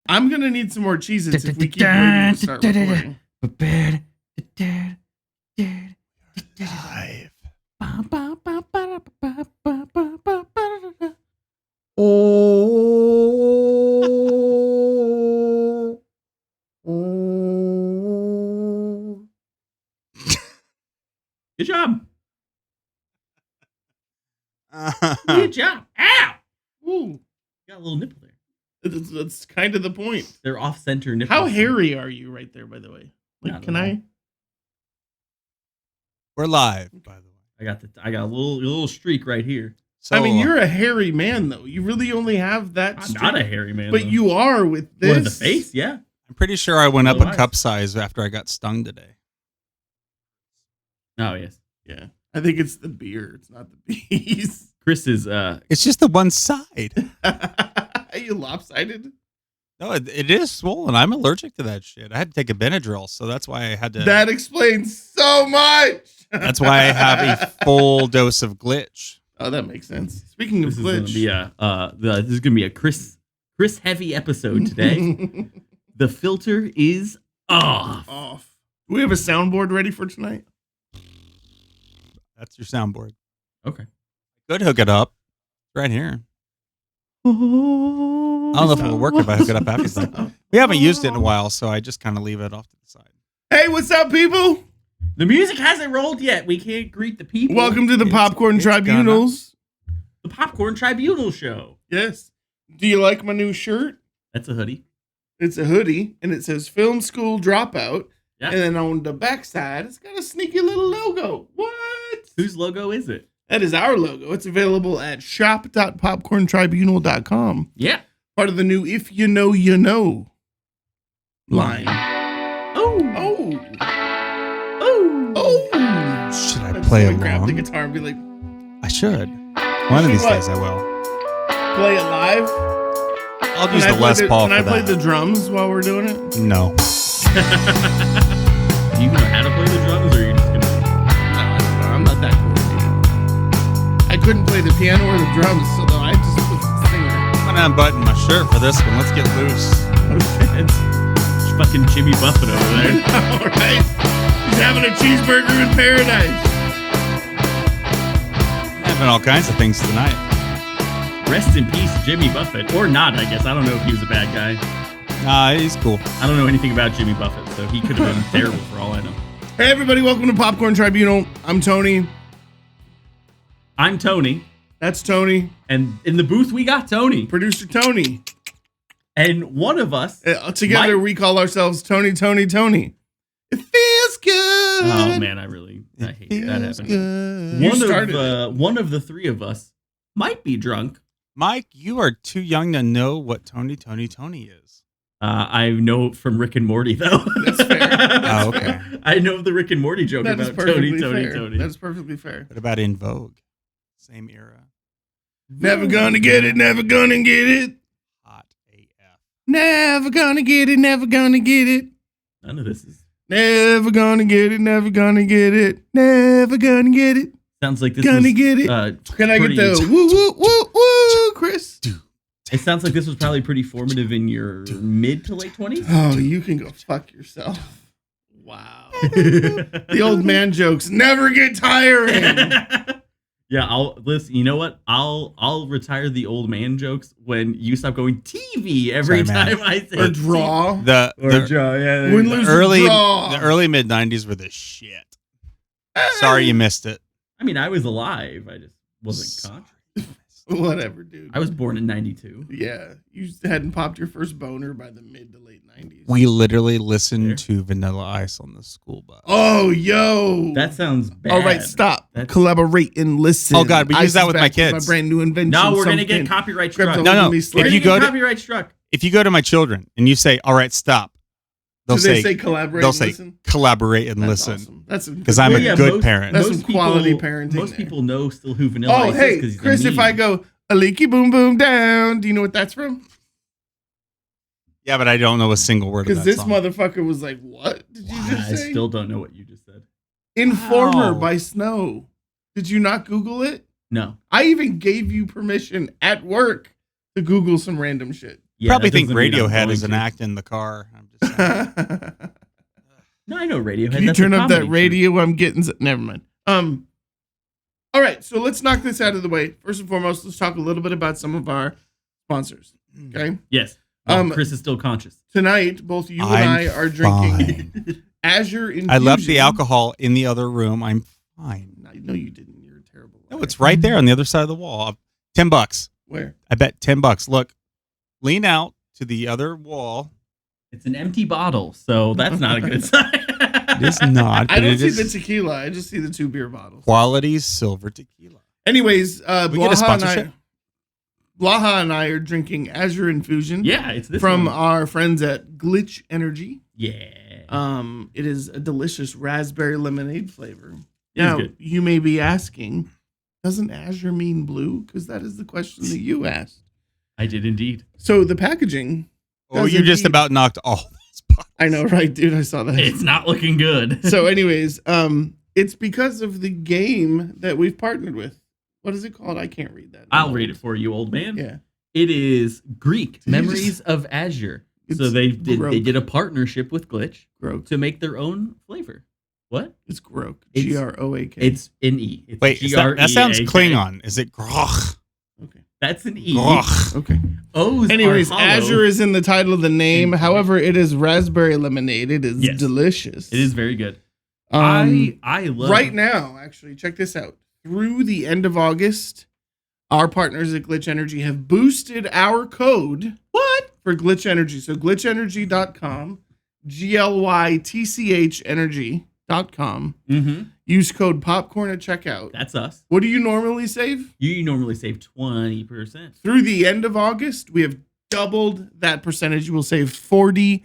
I'm gonna need some more Cheezits if we keep waiting to start recording. Live. Good job. Good job. Ow! Ooh, got a little nipple there. That's kind of the point. They're off-center nipples. How hairy are you right there, by the way? Like, can I? We're live, by the way. I got a little streak right here. So, I mean, you're a hairy man, though. You really only have that. I'm not a hairy man, but though. You are with this. What, in the face? Yeah. I'm pretty sure I went up a cup size after I got stung today. Oh yes. Yeah. I think it's the beer. It's not the bees. Chris is. It's just the one side. Are you lopsided? No, it is swollen. I'm allergic to that shit. I had to take a Benadryl, so that's why I had to. That explains so much. That's why I have a full dose of glitch. Oh, that makes sense. Speaking of glitch, this is gonna be a Chris heavy episode today. The filter is off. Do we have a soundboard ready for tonight? That's your soundboard. Okay. Could hook it up right here. I don't know if it'll work if I hook it up after that. We haven't used it in a while, so I just kind of leave it off to the side. Hey, what's up, people? The music hasn't rolled yet. We can't greet the people. Welcome to the Popcorn Tribunals. The Popcorn Tribunal show. Yes. Do you like my new shirt? That's a hoodie. It's a hoodie, and it says Film School Dropout. Yeah. And then on the backside, it's got a sneaky little logo. What? Whose logo is it? That is our logo. It's available at shop.popcorntribunal.com. Yeah. Part of the new If You Know, You Know line. Oh. Should I play along? Grab the guitar and be like, I should. One of these days I will. Play it live? I'll use the Les Paul for that. Can I play the drums while we're doing it? No. Do you know how to play the drums, or are you just gonna? No, I'm not that coordinated. I couldn't play the piano or the drums, so I just was a singer. I'm gonna unbutton my shirt for this one. Let's get loose. Oh shit! It's fucking Jimmy Buffett over there. All right, he's having a cheeseburger in paradise. Having all kinds of things tonight. Rest in peace, Jimmy Buffett, or not? I guess I don't know if he was a bad guy. Nah, he's cool. I don't know anything about Jimmy Buffett, so he could have been terrible for all I know. Hey everybody, welcome to Popcorn Tribunal. I'm Tony. I'm Tony. That's Tony. And in the booth we got Tony. Producer Tony. And one of us together we call ourselves Tony. It feels good. Oh man, I hate that happened. One of the three of us might be drunk. Mike, you are too young to know what Tony is. I know from Rick and Morty, though. That's fair. Oh, okay. I know the Rick and Morty joke about Tony. That's perfectly fair. What about In Vogue? Same era. Never gonna get it, never gonna get it. Hot AF. Never gonna get it, never gonna get it. None of this is. Never gonna get it, never gonna get it. Never gonna get it. Sounds like this gonna was, get it. Can I get the woo, woo, woo, woo, Chris? It sounds like this was probably pretty formative in your mid to late 20s. Oh, you can go fuck yourself. Wow. The old man jokes never get tiring. Yeah, listen. You know what? I'll retire the old man jokes when you stop going TV every time I say or draw. The early mid 90s were the shit. Sorry you missed it. I mean, I was alive. I just wasn't conscious. Whatever, dude. I was born in 92. Yeah. You hadn't popped your first boner by the mid to late 90s. We literally listened to Vanilla Ice on the school bus. Oh, yo. That sounds bad. All right, stop. Collaborate and listen. Oh, God. We use that with my kids. My brand new invention. No, we're going to get copyright struck. No. If you go to copyright struck. If you go to my children and you say, all right, stop. They'll say collaborate and listen? Say collaborate and listen. Awesome. That's because I'm a good parent. That's some quality parenting. Most people know still who Vanilla Ice is. Oh, hey, Chris, if I go, a leaky boom boom down, do you know what that's from? Yeah, but I don't know a single word of that because this song. Motherfucker was like, what did you just say? I still don't know what you just said. Informer by Snow. Did you not Google it? No. I even gave you permission at work to Google some random shit. Yeah, Probably that think doesn't mean I'm Radiohead going is an to. act in the car. I'm just saying. No, I know Radiohead. Can you That's a turn up comedy that troupe. radio? I'm getting. Never mind. All right, so let's knock this out of the way. First and foremost, let's talk a little bit about some of our sponsors. Okay. Yes. Chris is still conscious. Tonight, both you and I'm I are drinking fine. Azure Infusion. I left the alcohol in the other room. I'm fine. No, you didn't. You're a terrible liar. No, it's right there on the other side of the wall. $10. Where? I bet $10. Look, lean out to the other wall. It's an empty bottle, so that's not a good sign. It is not. I But don't it see is the tequila. I just see the 2 beer bottles. quality silver tequila. Anyways, We get a Blaha sponsorship? and I are drinking Azure Infusion Yeah, it's this from one. our friends at Glitch Energy. Yeah. It is a delicious raspberry lemonade flavor. It is Now, good. you may be asking, doesn't Azure mean blue? Because that is the question that you asked. I did indeed. So the packaging. Oh, does you just indeed- about knocked all those bottles. I know, right, dude? I saw that. It's not looking good. So, anyways, it's because of the game that we've partnered with. What is it called? I can't read that. I'll read it for you, old man. Yeah. It is Greek you Memories of Azure. So It's they Grok. did a partnership with Glitch Grok. to make their own flavor. What? It's Grok. It's- Groak. It's an E. It's Wait, is that sounds G-R-E-A-K. Klingon. Is it Groch? Okay. That's an E. Groch. Okay. O's Anyways, are hollow. Azure is in the title of the name. And- However, it is raspberry lemonade. It is Yes. delicious. It is very good. Um, I love right now, actually, check this out. Through the end of August, our partners at Glitch Energy have boosted our code. What? For Glitch Energy. So glitchenergy.com, GLYTCH energy.com. Mm-hmm. Use code popcorn at checkout. That's us. What do you normally save? You normally save 20%. Through the end of August, we have doubled that percentage. You will save 40%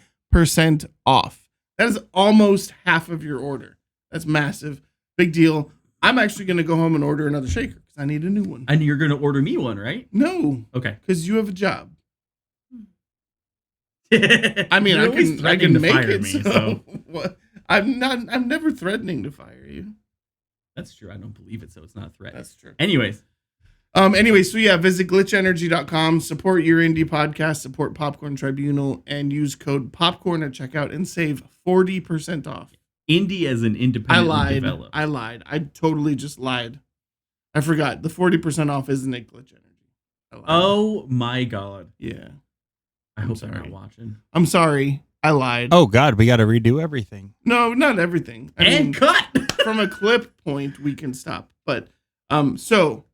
off. That is almost half of your order. That's massive. Big deal. I'm actually going to go home and order another shaker because I need a new one. And you're going to order me one, right? No, Okay. because you have a job. I I mean, I can make it. Me, so what? I'm never threatening to fire you. That's true. I don't believe it, so it's not a threat. That's true. Anyways, So yeah, visit glitchenergy.com, support your indie podcast, support Popcorn Tribunal, and use code popcorn at checkout and save 40% off. indie as an I independent lied. developed. I lied. I totally just lied. I forgot. The 40% off isn't at Glitch Energy. I lied. Oh my god. Yeah. I I'm hope they're sorry. not watching. I'm sorry. I lied. Oh God, we got to redo everything. No, not everything. I And mean, cut. from a clip point, we can stop. But so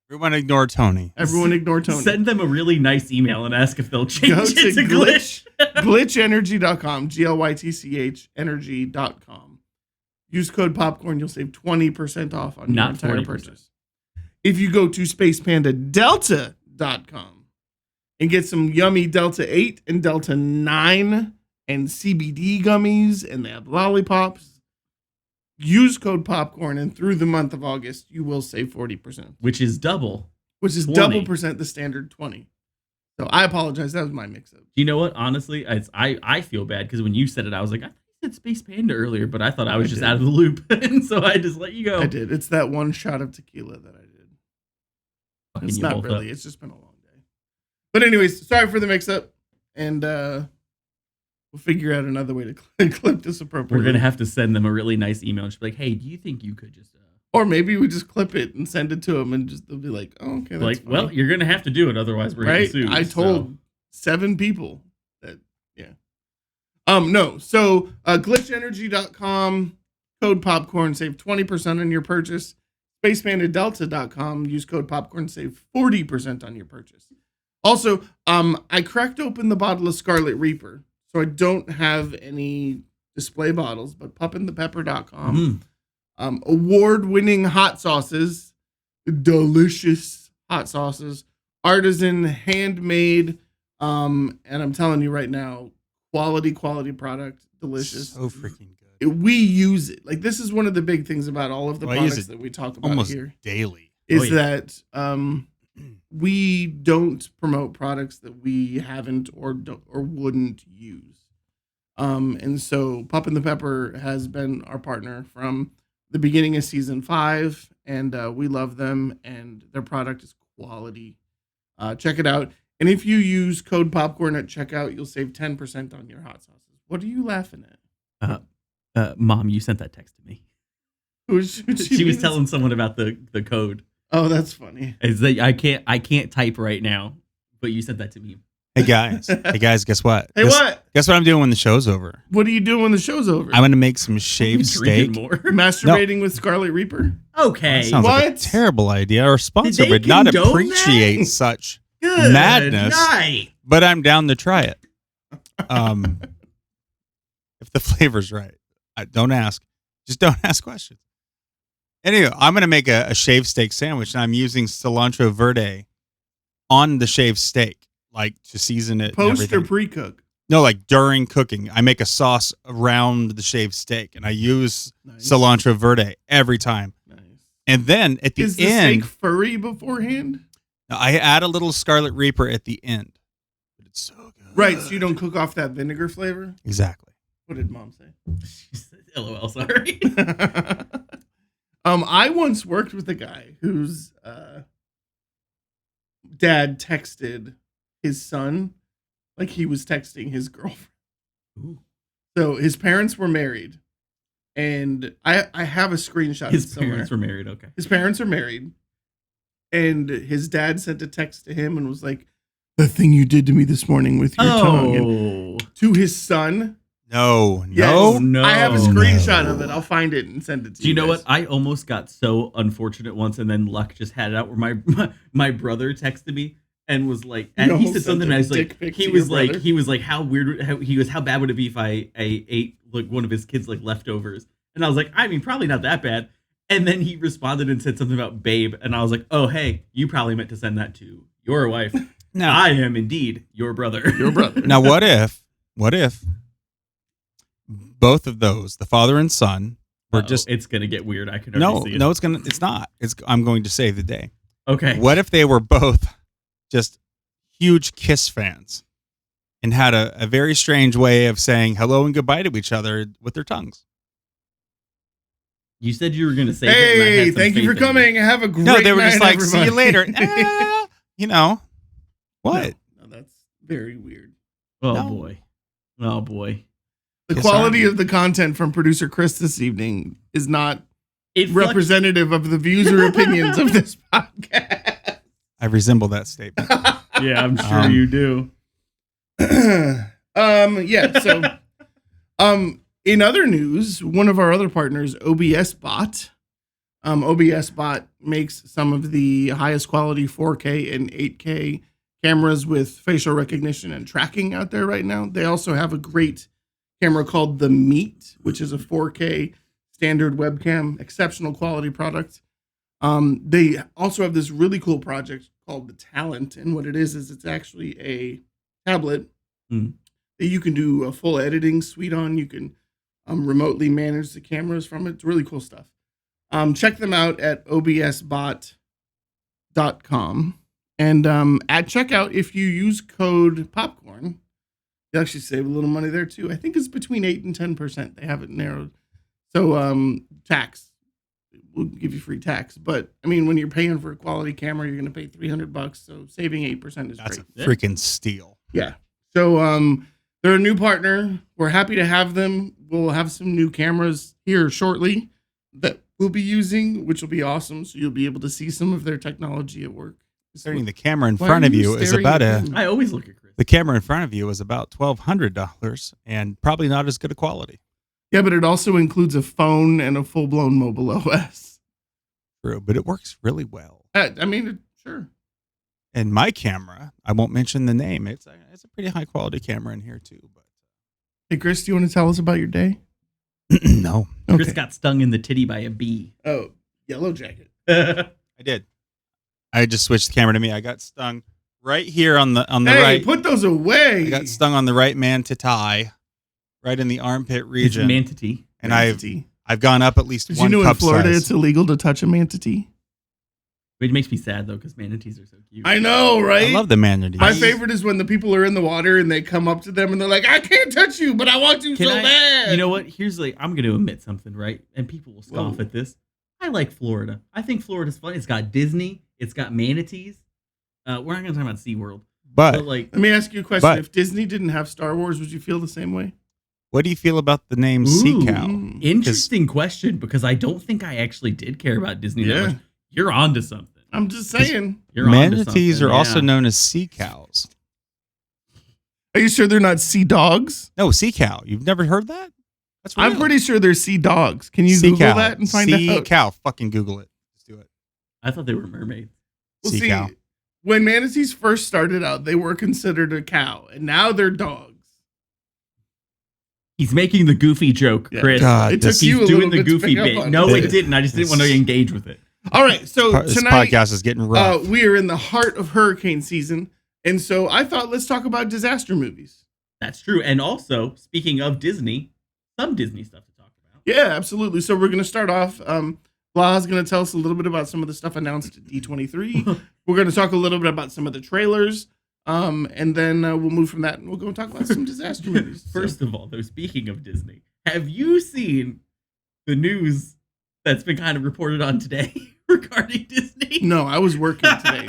Everyone ignore Tony. everyone ignore Tony. Send them a really nice email and ask if they'll Go change to it to glitch. glitchenergy.com, GLYTCH energy.com. Use code popcorn. You'll save 20% off on your Not entire 40%. purchase. If you go to spacepandadelta.com and get some yummy Delta 8 and Delta 9 and CBD gummies, and they have lollipops, use code popcorn, and through the month of August, you will save 40%, Which is double. which is 20. double percent the standard 20. So I apologize. That was my mix-up. You know what? Honestly, I feel bad because when you said it, I was like, I thought you said Space Panda earlier, but I thought I was I just did. out of the loop. And so I just let you go. I did. It's that one shot of tequila that I did. Fucking It's you not both really. up. It's just been a long day. But anyways, sorry for the mix-up, and we'll figure out another way to clip this appropriately. We're going to have to send them a really nice email and just be like, hey, do you think you could just... or maybe we just clip it and send it to them, and just they'll be like, "Oh, okay, that's like, fine." well, you're going to have to do it. Otherwise, we're right." getting sued. I told 7 people that. Yeah. No. So glitchenergy.com, code popcorn, save 20% on your purchase. SpacePandaDelta.com, use code popcorn, save 40% on your purchase. Also, I cracked open the bottle of Scarlet Reaper, so I don't have any display bottles, but pupandthepepper.com. Award-winning hot sauces, delicious hot sauces, artisan, handmade, and I'm telling you right now, quality product, delicious. So freaking good. We use it. Like, this is one of the big things about all of the Well, I use products it that we talk about Almost here, daily. is Oh, yeah. that we don't promote products that we haven't or wouldn't use. And so Pup and the Pepper has been our partner from the beginning of season 5, and we love them, and their product is quality. Check it out. And if you use code popcorn at checkout, you'll save 10% on your hot sauces. What are you laughing at? Mom, you sent that text to me. She was telling someone about the code. Oh, that's funny. Is that I can't type right now, but you sent that to me. Hey guys, guess what? What? Guess what I'm doing when the show's over? What are you doing when the show's over? I'm gonna make some shaved steak. More. Masturbating with Scarlet Reaper? Okay. That sounds like a terrible idea. Our sponsor would not appreciate such Good madness. Night. But I'm down to try it. If the flavor's right. Don't ask. Just don't ask questions. Anyway, I'm going to make a shaved steak sandwich, and I'm using cilantro verde on the shaved steak, like to season it. Post or pre-cook? No, like during cooking. I make a sauce around the shaved steak, and I use cilantro verde every time. Nice. And then at the end... Is the steak furry beforehand? I add a little Scarlet Reaper at the end. But it's so good. Right, so you don't cook off that vinegar flavor? Exactly. What did Mom say? She said, LOL, sorry. I once worked with a guy whose dad texted his son like he was texting his girlfriend. Ooh. So his parents were married, and I have a screenshot. His parents were married, okay. His parents are married, and his dad sent a text to him and was like, "The thing you did to me this morning with your tongue." And to his son. No. I have a screenshot of it. I'll find it and send it to you. Do you know what? I almost got so unfortunate once, and then luck just had it out where my brother texted me and was like, and he said something. And I was like, he was like, how weird? How bad would it be if I ate like one of his kids like leftovers? And I was like, I mean, probably not that bad. And then he responded and said something about babe, and I was like, oh hey, you probably meant to send that to your wife. No, I am indeed your brother. Your brother. Now what if? Both of those, the father and son, were just... It's going to get weird. I can already see it. No, it's not. I'm going to save the day. Okay. What if they were both just huge Kiss fans and had a very strange way of saying hello and goodbye to each other with their tongues? You said you were going to say it. Hey, thank you for coming. Have a great night. No, they were just like, everybody. see you later. You know. What? No, that's very weird. Oh, boy. Oh, boy. The quality of the content from producer Chris this evening is not representative of the views or opinions of this podcast. I resemble that statement. Yeah, I'm sure you do. In other news, one of our other partners, OBS Bot. OBS Bot makes some of the highest quality 4K and 8K cameras with facial recognition and tracking out there right now. They also have a great camera called the Meet, which is a 4K standard webcam, exceptional quality product. They also have this really cool project called the Talent, and what it is it's actually a tablet that you can do a full editing suite on. You can remotely manage the cameras from it. It's really cool stuff. Check them out at obsbot.com, and at checkout, if you use code popcorn, you actually save a little money there too. I think it's between 8 and 10%. They have it narrowed. So tax, we'll give you free tax. But I mean, when you're paying for a quality camera, you're going to pay $300. So saving 8% is That's great. That's a freaking steal. Yeah. So they're a new partner. We're happy to have them. We'll have some new cameras here shortly that we'll be using, which will be awesome. So you'll be able to see some of their technology at work. The camera in front of you is about I always look at Chris. The camera in front of you is about $1,200 and probably not as good a quality. Yeah, but it also includes a phone and a full-blown mobile OS. True, but it works really well. I mean, sure. And my camera, I won't mention the name. It's a pretty high quality camera in here too. But hey, Chris, do you want to tell us about your day? No. Chris got stung in the titty by a bee. Oh, Yellow Jacket. I did. I just switched the camera to me. I got stung right here on the right. Hey, put those away. I got stung on the right mantitai, right in the armpit region. Manatee. And I've gone up at least Did one you know cup in Florida size. it's illegal to touch a manatee? It makes me sad though because manatees are so cute. I know, right? I love the manatee. My favorite is when the people are in the water and they come up to them and they're like, "I can't touch you, but I want to bad." You know what? I'm going to admit something, right? And people will scoff at this. I like Florida. I think Florida's fun. It's got Disney. It's got manatees. We're not going to talk about SeaWorld. But like, let me ask you a question. If Disney didn't have Star Wars, would you feel the same way? what do you feel about the name Sea Cow? Interesting question, because I don't think I actually did care about Disney that much. You're onto something. I'm just saying. Manatees are also known as sea cows. Are you sure they're not sea dogs? No, sea cow. You've never heard that? That's real. I'm pretty sure they're sea dogs. Can you Google that and find out? Sea cow. Fucking Google it. Let's do it. I thought they were mermaids. Well, sea cow. When manatees first started out, they were considered a cow, and now they're dogs. He's making the goofy joke, Chris. God, it took you a doing little the bit goofy to pick bit. up on No, it it didn't. I just didn't want to engage with it. All right, so this tonight, podcast is getting rough. We are in the heart of hurricane season, and so I thought, let's talk about disaster movies. That's true. And also, speaking of Disney, some Disney stuff to talk about. Yeah, absolutely. So we're going to start off. Bla's going to tell us a little bit about some of the stuff announced at D23. We're going to talk a little bit about some of the trailers. And then we'll move from that and we'll go and talk about some disaster movies. First of all, though, speaking of Disney, have you seen the news that's been kind of reported on today regarding Disney? No, I was working today.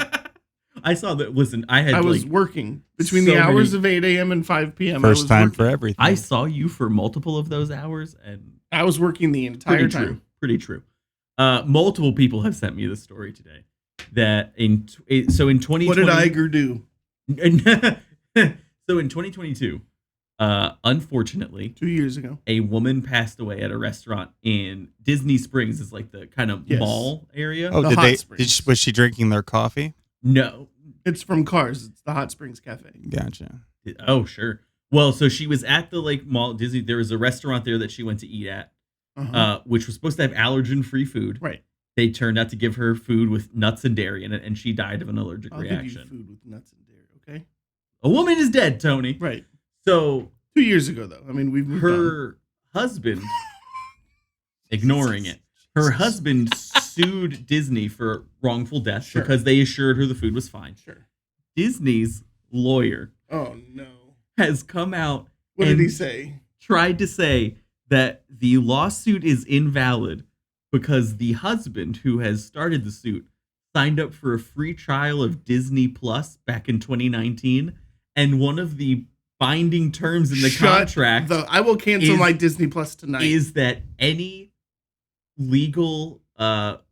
I saw that. Listen, I was working between the hours of 8 a.m. and 5 p.m. First time for everything. I saw you for multiple of those hours, and I was working the entire time. Pretty true. Multiple people have sent me the story today that in 2020. What did Iger do? So in 2022, unfortunately, 2 years ago, a woman passed away at a restaurant in Disney Springs. Is like the kind of mall area. Oh, was she drinking their coffee? No, it's from Cars. It's the Hot Springs Cafe. Gotcha. Oh, sure. Well, so she was at the mall Disney. There was a restaurant there that she went to eat at, which was supposed to have allergen-free food. Right. They turned out to give her food with nuts and dairy in it, and she died of an allergic reaction. Give you food with nuts and dairy, okay? A woman is dead, Tony. Right. So 2 years ago, though. I mean, we've moved her husband, ignoring it, her husband sued Disney for wrongful death because they assured her the food was fine. Sure. Disney's lawyer, oh no, has come out. What did he say? Tried to say that the lawsuit is invalid because the husband who has started the suit signed up for a free trial of Disney Plus back in 2019, and one of the binding terms in the contract, I will cancel my Disney Plus tonight, is that any legal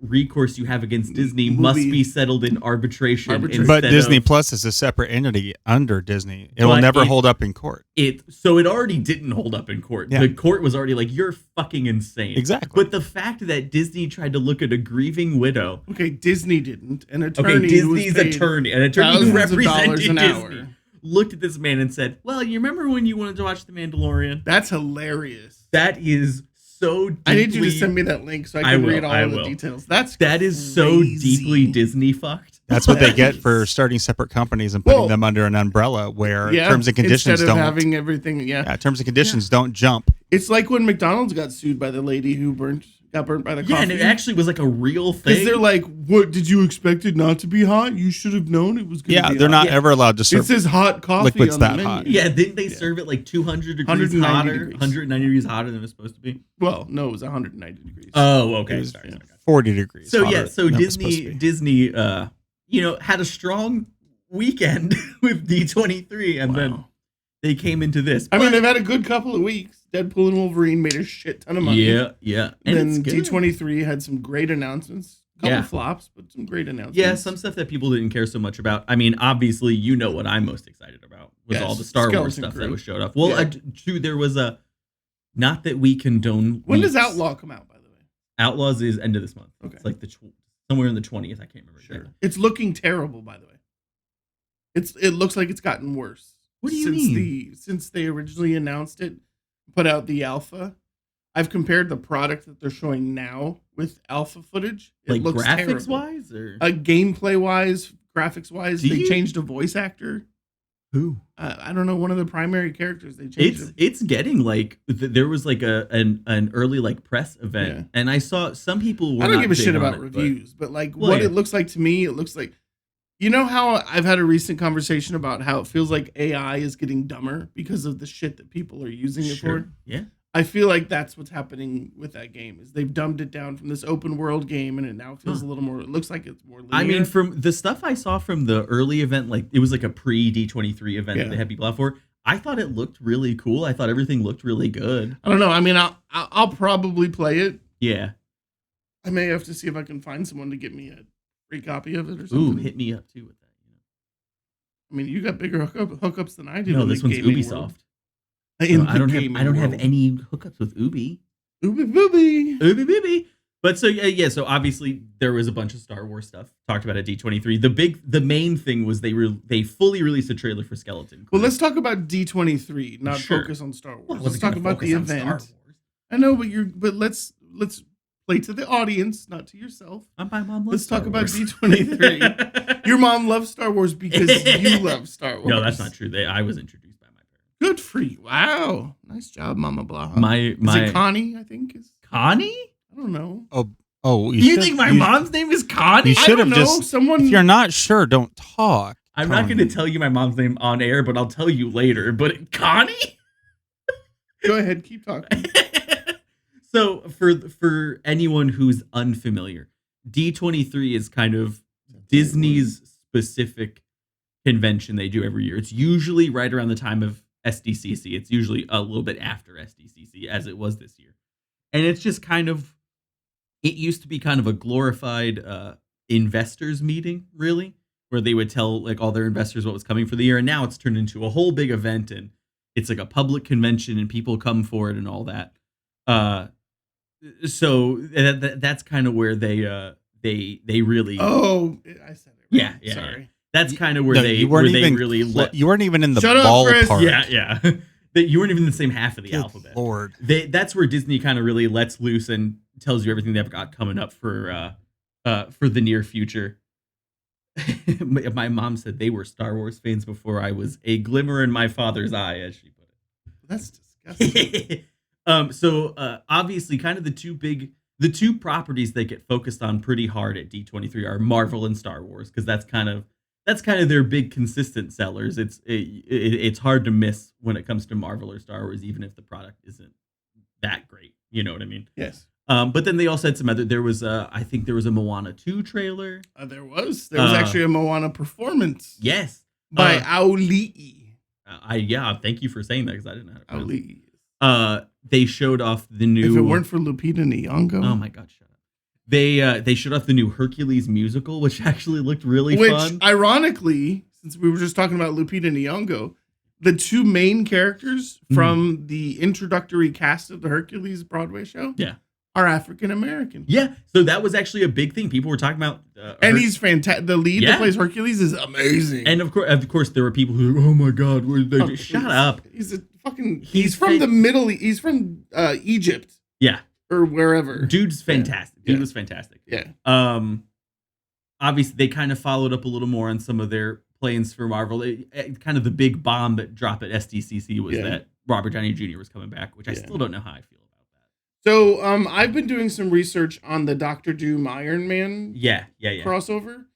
recourse you have against Disney must be settled in arbitration. But Disney Plus is a separate entity under Disney. It will never hold up in court. So it already didn't hold up in court. Yeah. The court was already like, you're fucking insane. Exactly. But the fact that Disney tried to look at a grieving widow. Okay, Disney didn't. An attorney an attorney who represented Disney looked at this man and said, well, you remember when you wanted to watch The Mandalorian? That's hilarious. That is so deeply, I need you to send me that link so I can read all of the details. That is so deeply Disney fucked. That's what they get for starting separate companies and putting them under an umbrella where terms and conditions don't having everything. Terms and conditions don't jump. It's like when McDonald's got sued by the lady who got burnt by the coffee. Yeah, and it actually was like a real thing. Because they're like, what, did you expect it not to be hot? You should have known it was going to be hot. Yeah, they're not ever allowed to serve. It says hot coffee liquids on that the menu. hot. Yeah, didn't they serve it like 200 degrees hotter? 190 degrees hotter than it was supposed to be? Well, no, it was 190 degrees. Oh, okay. It was 40 degrees. So Disney had a strong weekend with D23, and then they came into this. I mean, they've had a good couple of weeks. Deadpool and Wolverine made a shit ton of money. Yeah. And then D23 had some great announcements. A couple flops, but some great announcements. Yeah, some stuff that people didn't care so much about. I mean, obviously, you know what I'm most excited about was all the Star Wars stuff that was showed off. Well, there was not that we condone. When does Outlaw come out, by the way? Outlaws is end of this month. Okay. It's like somewhere in the 20th. I can't remember. Sure. It's looking terrible, by the way. It looks like it's gotten worse. What do you mean? Since they originally announced it, put out the alpha, I've compared the product that they're showing now with alpha footage. It looks graphics terrible. wise, or gameplay wise, graphics wise. They changed a voice actor. Who? I don't know. One of the primary characters they changed. It's getting like there was like an early like press event, and I saw some people were. I don't give a shit about reviews, but what it looks like to me, it looks like. You know how I've had a recent conversation about how it feels like AI is getting dumber because of the shit that people are using it for? Yeah. I feel like that's what's happening with that game is they've dumbed it down from this open world game and it now feels a little more. It looks like it's more linear. I mean, from the stuff I saw from the early event, like it was like a pre D23 event that they had people out for. I thought it looked really cool. I thought everything looked really good. I don't know. I mean, I'll probably play it. Yeah. I may have to see if I can find someone to get me a free copy of it or something. Ooh, hit me up too with that. I mean, you got bigger hookups than I do. No, this one's Ubisoft. So I don't have any hookups with Ubi. Ubi booby. But so obviously there was a bunch of Star Wars stuff talked about at D23. The main thing was they fully released a trailer for Skeleton Crew. Well, let's talk about D23, not focus on Star Wars. Well, let's talk about the event. I know, but let's play to the audience, not to yourself. My mom loves Let's Star talk Wars. about D23. Your mom loves Star Wars because you love Star Wars. No, that's not true. I was introduced by my parents. Good for you. Wow. Nice job, Mama Blah. Is it Connie, I think? Connie? I don't know. Oh, you think my mom's name is Connie? You should have just someone. If you're not sure, don't talk. I'm not going to tell you my mom's name on air, but I'll tell you later. But Connie? Go ahead, keep talking. So for anyone who's unfamiliar, D23 is kind of Disney's specific convention they do every year. It's usually right around the time of SDCC. It's usually a little bit after SDCC, as it was this year. And it's just it used to be kind of a glorified investors meeting, really, where they would tell like all their investors what was coming for the year. And now it's turned into a whole big event, and it's like a public convention, and people come for it and all that. So that's kind of where they really. Oh, I said it. Right. Yeah. Sorry. That's kind of where you weren't even in the ballpark. Yeah. You weren't even in the same half of the alphabet. Lord. That's where Disney kind of really lets loose and tells you everything they've got coming up for the near future. My mom said they were Star Wars fans before I was a glimmer in my father's eye, as she put it. That's disgusting. So obviously, kind of the two properties that get focused on pretty hard at D23 are Marvel and Star Wars, because that's kind of their big consistent sellers. It's hard to miss when it comes to Marvel or Star Wars, even if the product isn't that great. You know what I mean? Yes. But then they also had some other. There was I think there was a Moana 2 trailer. There was actually a Moana performance. Yes, by Auli'i. Thank you for saying that, because I didn't know how to pronounce Auli'i. They showed off the new. If it weren't for Lupita Nyong'o. Oh my God, shut up. They showed off the new Hercules musical, which actually looked really fun. Which, ironically, since we were just talking about Lupita Nyong'o, the two main characters from the introductory cast of the Hercules Broadway show are African American. Yeah, so that was actually a big thing. People were talking about, and he's fantastic. The lead that plays Hercules is amazing. And of course, there were people who, oh my God, shut up. He's a fucking. He's from the Middle East. He's from Egypt. Yeah, or wherever. Dude's fantastic. Dude was fantastic. Yeah. Obviously, they kind of followed up a little more on some of their plans for Marvel. Kind of the big bomb that dropped at SDCC was that Robert Downey Jr. was coming back, which I still don't know how I feel about that. So, I've been doing some research on the Doctor Doom Iron Man crossover.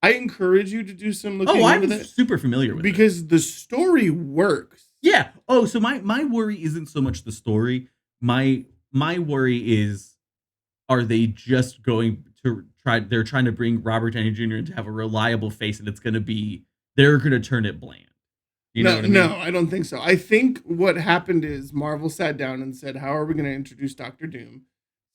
I encourage you to do some looking into that. I'm super familiar with it. Because the story works. Yeah. Oh, so my worry isn't so much the story. My worry is, are they just going to they're trying to bring Robert Downey Jr. to have a reliable face, and they're going to turn it bland. You know what I mean? No, I don't think so. I think what happened is Marvel sat down and said, how are we going to introduce Doctor Doom?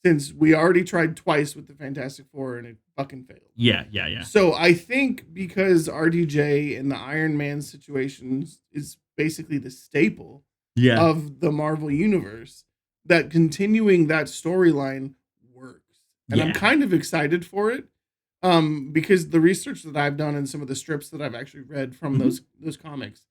Since we already tried twice with the Fantastic Four and it fucking failed. Yeah. So I think because RDJ and the Iron Man situations is basically the staple of the Marvel universe, that continuing that storyline works. And I'm kind of excited for it. Because the research that I've done and some of the strips that I've actually read from those comics,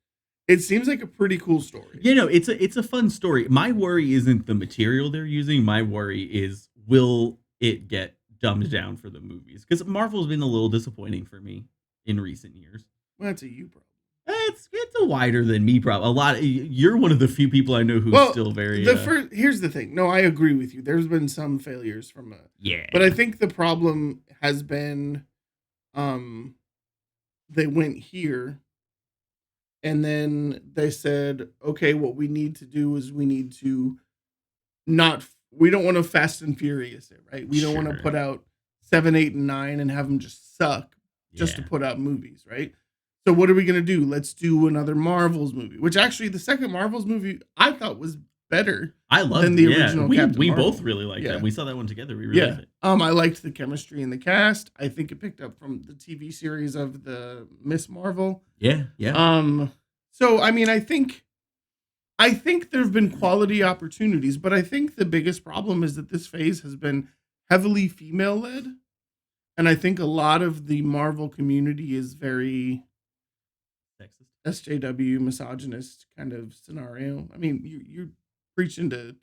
it seems like a pretty cool story. It's a fun story. My worry isn't the material they're using. My worry is, will it get dumbed down for the movies? Because Marvel's been a little disappointing for me in recent years. Well, that's a you problem. It's a wider than me problem. You're one of the few people I know who's still very. Here's the thing. No, I agree with you. There's been some failures from but I think the problem has been, they went here, and then they said, okay, what we need to do is we need to we don't want to Fast and Furious it, right? We don't want to put out 7, 8, and 9 and have them just suck just to put out movies, right? So what are we gonna do? Let's do another Marvels movie. Which actually, the second Marvels movie I thought was better. I loved than the original. We both really liked that. We saw that one together. We really liked it. I liked the chemistry in the cast. I think it picked up from the TV series of the Miss Marvel. Yeah. So I mean, I think there have been quality opportunities, but I think the biggest problem is that this phase has been heavily female led, and I think a lot of the Marvel community is very sexist, SJW, misogynist kind of scenario. I mean, you're preaching to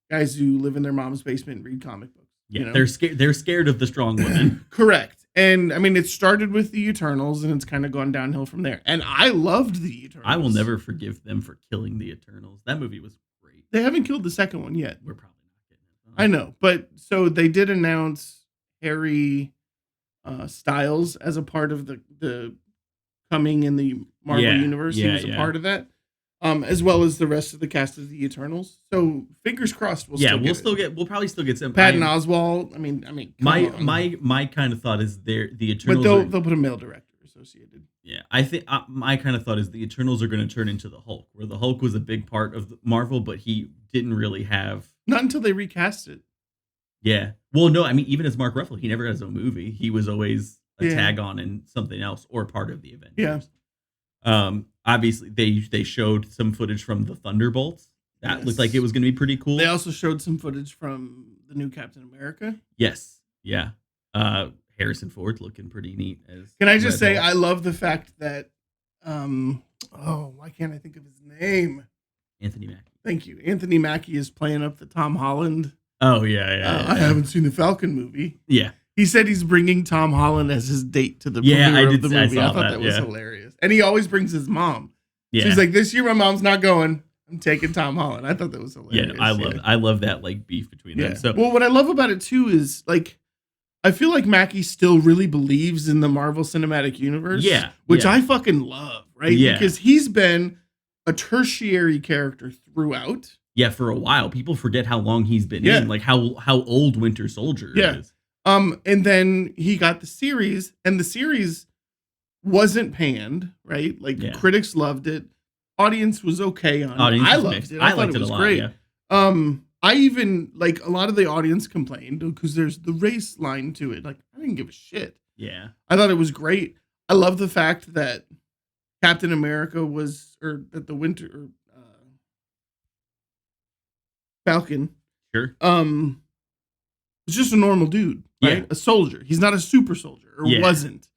guys who live in their mom's basement and read comic books. Yeah, they're scared. They're scared of the strong women. Correct. And I mean, it started with the Eternals, and it's kind of gone downhill from there. And I loved the Eternals. I will never forgive them for killing the Eternals. That movie was great. They haven't killed the second one yet. We're probably not getting it. I know, but so they did announce Harry Styles as a part of the coming in the Marvel universe. He was a part of that. As well as the rest of the cast of the Eternals. So fingers crossed. We'll probably still get some. Patton Oswalt. I mean. My kind of thought is the Eternals. But they'll put a male director associated. Yeah, I think my kind of thought is the Eternals are going to turn into the Hulk, where the Hulk was a big part of Marvel, but he didn't really have. Not until they recast it. Yeah. Well, no, I mean, even as Mark Ruffalo, he never had his own movie. He was always a tag on in something else or part of the Avengers. Yeah. Obviously, they showed some footage from the Thunderbolts. That looked like it was going to be pretty cool. They also showed some footage from the new Captain America. Yes. Yeah. Harrison Ford looking pretty neat. Can I just say, I love the fact that, why can't I think of his name? Anthony Mackie. Thank you. Anthony Mackie is playing up the Tom Holland. Oh, yeah. I haven't seen the Falcon movie. Yeah. He said he's bringing Tom Holland as his date to the premiere of the movie. I thought that was hilarious. And he always brings his mom. Yeah. So he's like, this year my mom's not going. I'm taking Tom Holland. I thought that was hilarious. Yeah, I love that like beef between them. So well, what I love about it too is like I feel like Mackie still really believes in the Marvel Cinematic Universe. Yeah. Which I fucking love, right? Yeah. Because he's been a tertiary character throughout. Yeah, for a while. People forget how long he's been in, like how old Winter Soldier is. And then he got the series, and the series wasn't panned, right? Like critics loved it. Audience was okay on it. I loved it. I thought it was great. Yeah. I even like a lot of the audience complained because there's the race line to it. Like I didn't give a shit. Yeah. I thought it was great. I love the fact that Captain America was, or that the Winter Falcon. Sure. Was just a normal dude, right? Yeah. A soldier. He's not a super soldier, or wasn't.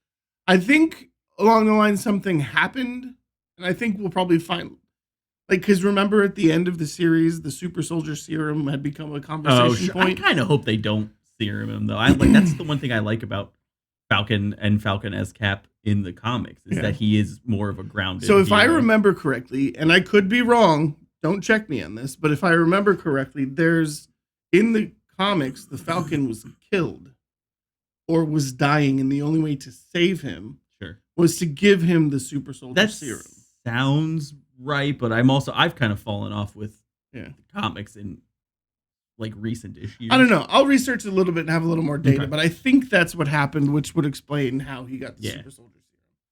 I think along the line something happened, and I think we'll probably find, like, because remember at the end of the series, the super soldier serum had become a conversation point. I kind of hope they don't serum him though. That's the one thing I like about Falcon and Falcon as Cap in the comics is that he is more of a grounded. So if I remember correctly, and I could be wrong, don't check me on this, but if I remember correctly, there's in the comics, the Falcon was killed or was dying, and the only way to save him was to give him the super soldier serum. Sounds right, but I've kind of fallen off with the comics in like recent issues. I don't know. I'll research a little bit and have a little more data, but I think that's what happened, which would explain how he got the super soldier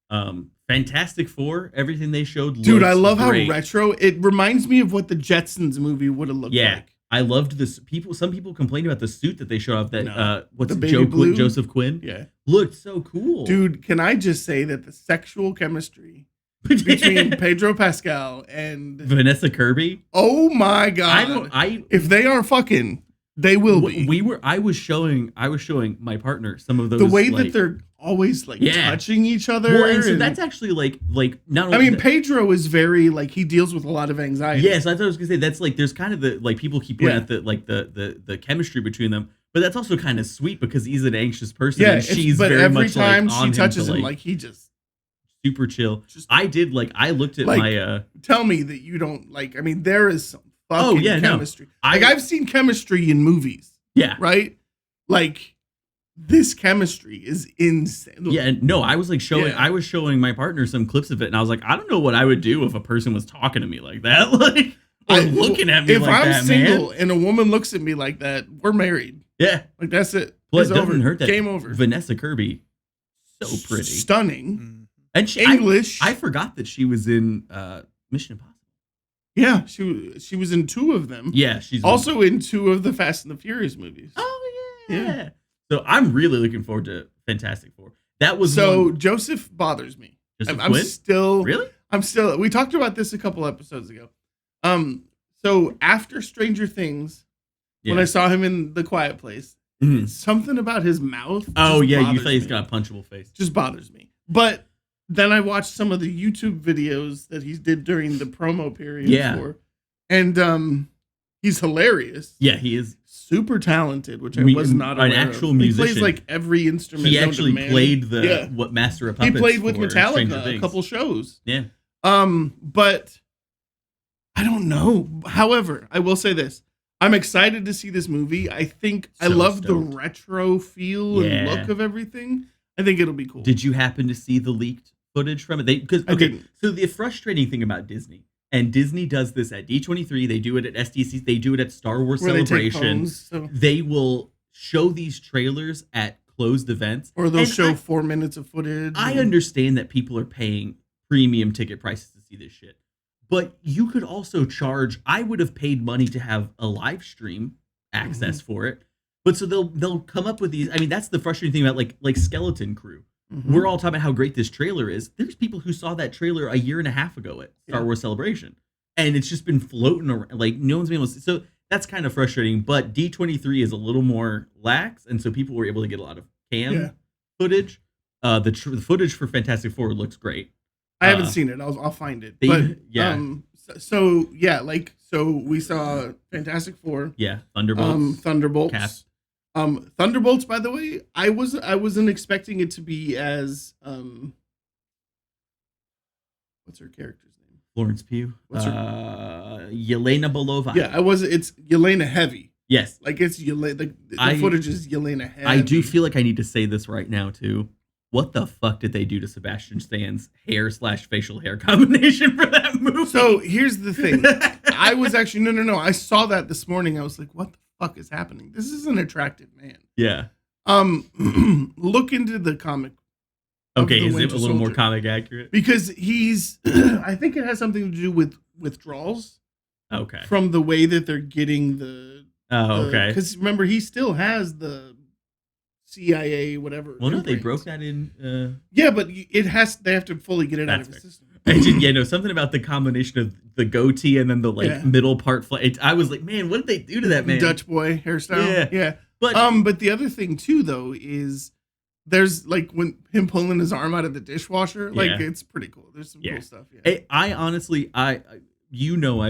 serum. Fantastic Four, everything they showed. Dude, I love how retro it reminds me of what the Jetsons movie would have looked like. I loved this. Some people complained about the suit that they showed off. That what's the Joseph Quinn? Yeah, looked so cool. Dude, can I just say that the sexual chemistry between Pedro Pascal and Vanessa Kirby? Oh my god! If they are fucking, they will be. I was showing my partner some of those. The way that they're always touching each other. Well, and so that's actually like not only. I mean, Pedro is very he deals with a lot of anxiety. Yes, that's what I was gonna say. That's there's kind of the people keep pointing at the chemistry between them, but that's also kind of sweet because he's an anxious person. Yeah, and she's but very every much time on she touches him, he just super chill. I looked at my. Tell me that you don't I mean, there is some fucking chemistry. No. I've seen chemistry in movies. Yeah. Right. This chemistry is insane. Yeah, no, I was I was showing my partner some clips of it, and I was like, I don't know what I would do if a person was talking to me like that. or looking at me if like I'm that, single man. and a woman looks at me like that, we're married. Yeah. Like, that's it. Plus, it's it doesn't hurt that Game over. Vanessa Kirby, so pretty. Stunning. And English. I forgot that she was in Mission Impossible. Yeah, she was in 2 of them. Yeah, she's also in 2 of the Fast and the Furious movies. Oh, yeah. So I'm really looking forward to Fantastic Four. That was Joseph bothers me. I'm still really. We talked about this a couple episodes ago. So after Stranger Things, when I saw him in The Quiet Place, something about his mouth. Oh yeah, you thought he's got a punchable face. Just bothers me. But then I watched some of the YouTube videos that he did during the promo period. Yeah. And he's hilarious. Yeah, he is super talented, which I was not aware an actual musician. He plays like every instrument. He actually played what Master of Puppets. He played with for Metallica a couple shows. Yeah. But I don't know. However, I will say this. I'm excited to see this movie. I think I love the retro feel and look of everything. I think it'll be cool. Did you happen to see the leaked footage from it? So the frustrating thing about Disney, and Disney does this at D23, they do it at SDC, they do it at Star Wars Celebration. They will show these trailers at closed events. Or they'll show 4 minutes of footage. I understand that people are paying premium ticket prices to see this shit. But you could also charge, I would have paid money to have a live stream access for it. But so they'll come up with these. I mean, that's the frustrating thing about like Skeleton Crew. We're all talking about how great this trailer is. There's people who saw that trailer a year and a half ago at Star Wars Celebration. And it's just been floating around. Like, no one's been able to see. So that's kind of frustrating. But D23 is a little more lax. And so people were able to get a lot of cam footage. The footage for Fantastic Four looks great. I haven't seen it. I'll find it. So we saw Fantastic Four. Yeah, Thunderbolts. Cap. Thunderbolts. By the way, I wasn't expecting it to be as what's her character's name? Florence Pugh. What's her? Yelena Belova. Yeah, it's Yelena Heavy. Yes, like it's Yelena. The footage is Yelena Heavy. I do feel like I need to say this right now too. What the fuck did they do to Sebastian Stan's hair/facial hair combination for that movie? So here's the thing. I was actually no. I saw that this morning. I was like, what the fuck is happening? This is an attractive man. Yeah. Look into the comic. Okay, is it a little more comic accurate? Because he's I think it has something to do with withdrawals. Okay. From the way that they're getting the okay. Because remember, he still has the CIA, whatever. Well, no, they broke that in. Yeah, but they have to fully get it out of the system. Something about the combination of the goatee and then the middle part. I was like, man, what did they do to that man? Dutch boy hairstyle. Yeah. But the other thing too, though, is there's like when him pulling his arm out of the dishwasher, like it's pretty cool. There's some cool stuff. Yeah. I honestly, I've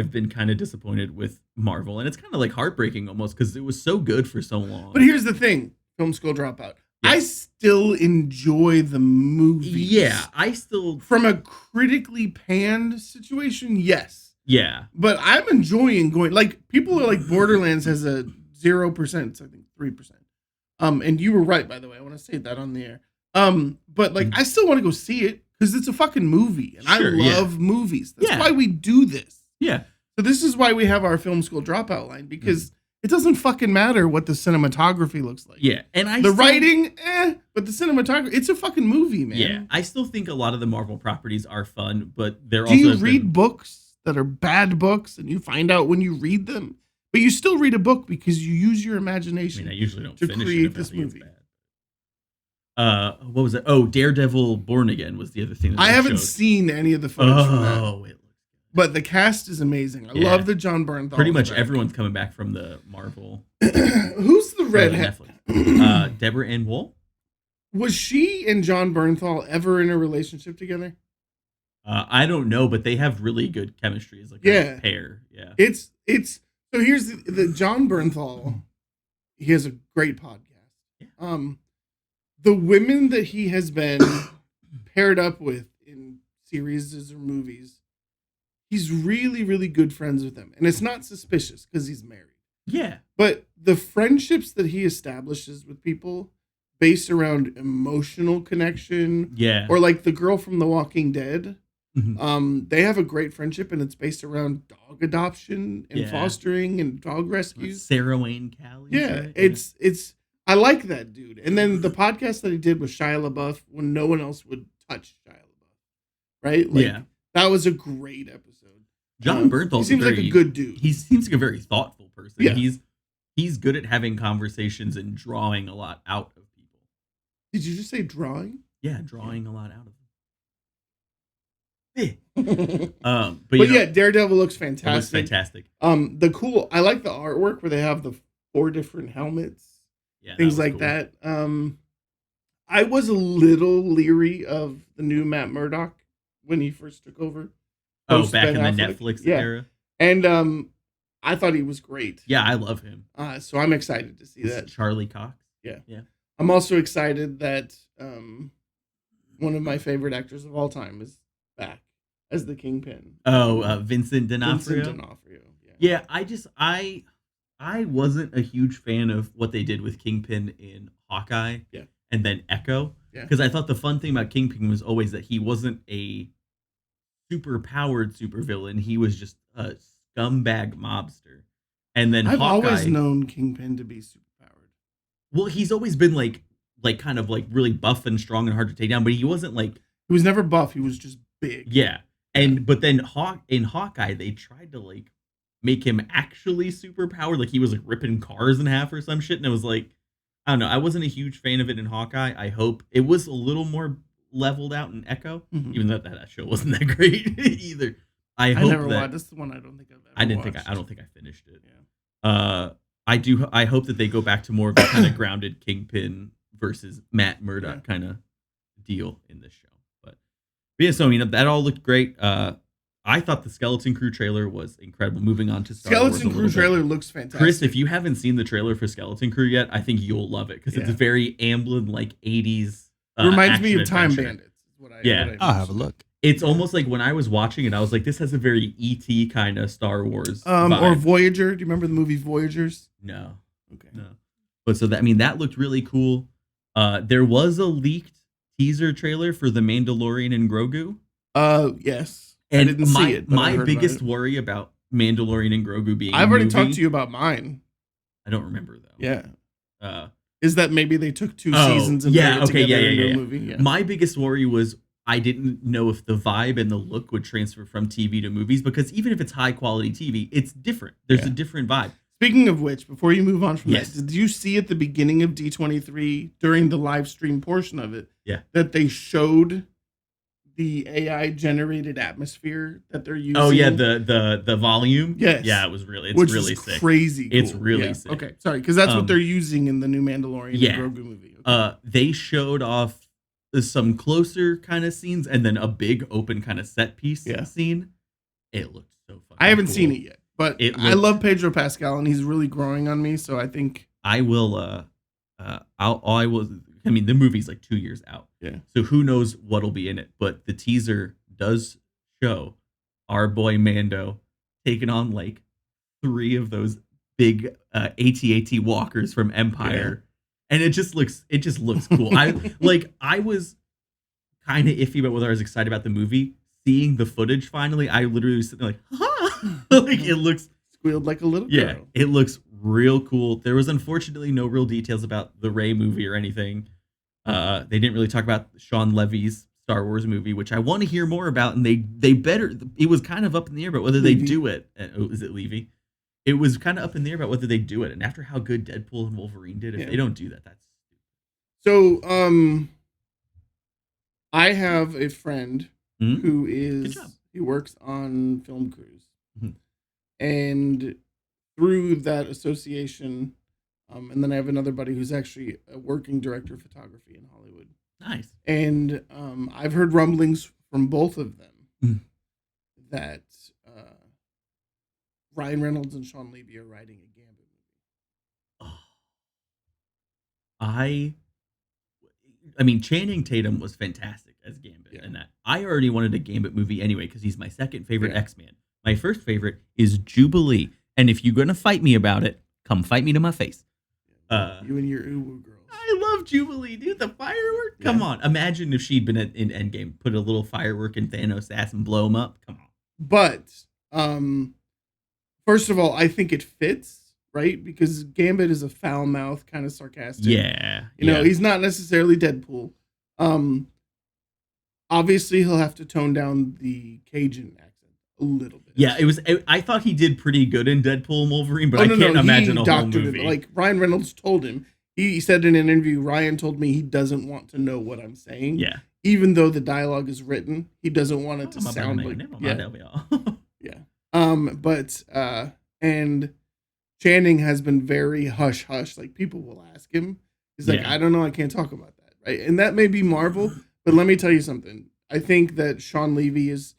been kind of disappointed with Marvel, and it's kind of like heartbreaking almost because it was so good for so long. But here's the thing. Film school dropout. Yeah. I still enjoy the movies. Yeah, I still... From a critically panned situation, yes. Yeah. But I'm enjoying going... Like, people are like, Borderlands has a 0%, I think 3%. And you were right, by the way. I want to say that on the air. But, like, I still want to go see it because it's a fucking movie. And I love movies. That's why we do this. Yeah. So this is why we have our film school dropout line, because... It doesn't fucking matter what the cinematography looks like. Yeah, and writing, but the cinematography, it's a fucking movie, man. Yeah, I still think a lot of the Marvel properties are fun, but they're also... Do you read books that are bad books and you find out when you read them? But you still read a book because you use your imagination. I usually don't to finish create this movie. What was it? Oh, Daredevil Born Again was the other thing. I haven't seen any of the footage from that. But the cast is amazing. I love the John Bernthal. Pretty much everyone's coming back from the Marvel. Who's the redhead? Deborah Ann Woll. Was she and John Bernthal ever in a relationship together? I don't know, but they have really good chemistry as like a pair. Yeah. It's so here's the John Bernthal. He has a great podcast. Yeah. The women that he has been paired up with in series or movies, he's really, really good friends with them. And it's not suspicious because he's married. Yeah. But the friendships that he establishes with people based around emotional connection. Yeah. Or like the girl from The Walking Dead. Mm-hmm. They have a great friendship, and it's based around dog adoption and fostering and dog rescues. Sarah Wayne Callie. Yeah, right? it's I like that dude. And then the podcast that he did with Shia LaBeouf when no one else would touch Shia LaBeouf, right? Like, that was a great episode. John Bernthal seems like a good dude. He seems like a very thoughtful person. Yeah. He's good at having conversations and drawing a lot out of people. Did you just say drawing? Yeah, drawing a lot out of them. But yeah, Daredevil looks fantastic. It looks fantastic. I like the artwork where they have the 4 different helmets. Yeah, things like cool. that. I was a little leery of the new Matt Murdock when he first took over. Back in the Netflix era. And I thought he was great. Yeah, I love him. So I'm excited to see that. Charlie Cox. Yeah. Yeah. I'm also excited that one of my favorite actors of all time is back as the Kingpin. Vincent D'Onofrio. Yeah, I wasn't a huge fan of what they did with Kingpin in Hawkeye. Yeah. And then Echo. Yeah. Because I thought the fun thing about Kingpin was always that he wasn't a super powered supervillain. He was just a scumbag mobster. And then I've Hawkeye, always known Kingpin to be super powered. Well, he's always been like kind of like really buff and strong and hard to take down, but he wasn't like, he was never buff. He was just big. Yeah. But then in Hawkeye, they tried to like make him actually super powered. Like he was like ripping cars in half or some shit. And it was like, I don't know. I wasn't a huge fan of it in Hawkeye. I hope it was a little more leveled out in Echo, even though that show wasn't that great either. I hope that this is the one I don't think I've ever I didn't watched. think I don't think I finished it. Yeah. I hope that they go back to more of a kind of grounded Kingpin versus Matt Murdock kind of deal in this show. But yeah, so that all looked great. I thought the Skeleton Crew trailer was incredible. Moving on to Star Wars. Skeleton Crew trailer looks fantastic. Chris, if you haven't seen the trailer for Skeleton Crew yet, I think you'll love it because it's very Amblin like 80s. Reminds me of Time Bandits. I'll have a look. It's almost like when I was watching it, I was like, this has a very E.T. kind of Star Wars vibe. Or Voyager. Do you remember the movie Voyagers? No. Okay. No. But so that looked really cool. There was a leaked teaser trailer for The Mandalorian and Grogu. Yes. And I didn't see it. My biggest worry about Mandalorian and Grogu being I've already talked to you about mine. I don't remember though. Yeah. Is that maybe they took 2 seasons and put it together into a movie? Yeah. My biggest worry was I didn't know if the vibe and the look would transfer from TV to movies, because even if it's high quality TV, it's different. There's a different vibe. Speaking of which, before you move on from that, did you see at the beginning of D23 during the live stream portion of it that they showed the AI generated atmosphere that they're using? Oh yeah, the volume. Yes. Yeah, it's really sick. Crazy cool. It's really sick. Okay, sorry, because that's what they're using in the new Mandalorian and Grogu movie. Okay. They showed off some closer kind of scenes and then a big open kind of set piece scene. It looked so fucking I haven't cool. seen it yet, but I love Pedro Pascal and he's really growing on me, so I think I will I mean, the movie's like 2 years out. Yeah. So who knows what'll be in it, but the teaser does show our boy Mando taking on like 3 of those big AT-AT walkers from Empire. And it just looks cool. I was kind of iffy about whether I was excited about the movie. Seeing the footage finally, I literally was sitting there like, ha! Like it looks squealed like a little girl. Yeah, it looks real cool. There was unfortunately no real details about the Rey movie or anything. They didn't really talk about Sean Levy's Star Wars movie, which I want to hear more about. And they better. It was kind of up in the air about whether they do it. Is it Levy? It was kind of up in the air about whether they do it. And after how good Deadpool and Wolverine did, if they don't do that, that's so. I have a friend who he works on film crews, and through that association, and then I have another buddy who's actually a working director of photography in Hollywood. Nice. And I've heard rumblings from both of them that Ryan Reynolds and Sean Levy are writing a Gambit movie. I mean, Channing Tatum was fantastic as Gambit, and that I already wanted a Gambit movie anyway because he's my second favorite X-Man. My first favorite is Jubilee, and if you're gonna fight me about it, come fight me to my face. You and your Uwu girl. I love Jubilee, dude. The firework. Come on. Imagine if she'd been in Endgame, put a little firework in Thanos' ass and blow him up. Come on. But first of all, I think it fits, right? Because Gambit is a foul mouth, kind of sarcastic. Yeah. You know, he's not necessarily Deadpool. Obviously, he'll have to tone down the Cajun accent a little bit. Yeah, I thought he did pretty good in Deadpool and Wolverine, but I can't imagine a whole movie. Like Ryan Reynolds told him. He said in an interview, Ryan told me he doesn't want to know what I'm saying. Yeah. Even though the dialogue is written, he doesn't want it to sound like. And Channing has been very hush hush. Like people will ask him. He's like, I don't know, I can't talk about that. Right. And that may be Marvel, but let me tell you something. I think that Sean Levy is,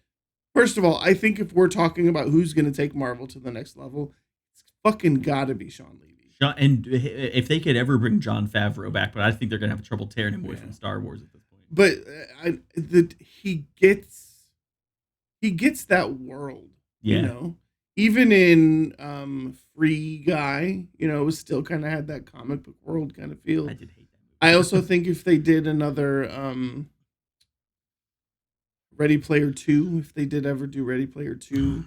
first of all, I think if we're talking about who's going to take Marvel to the next level, it's fucking gotta be Sean Levy. And if they could ever bring Jon Favreau back, but I think they're gonna have trouble tearing him away from Star Wars at this point. But he gets that world, you know. Even in Free Guy, you know, it was still kind of had that comic book world kind of feel. I did hate that movie. I also think if they did another Ready Player 2, if they did ever do Ready Player 2,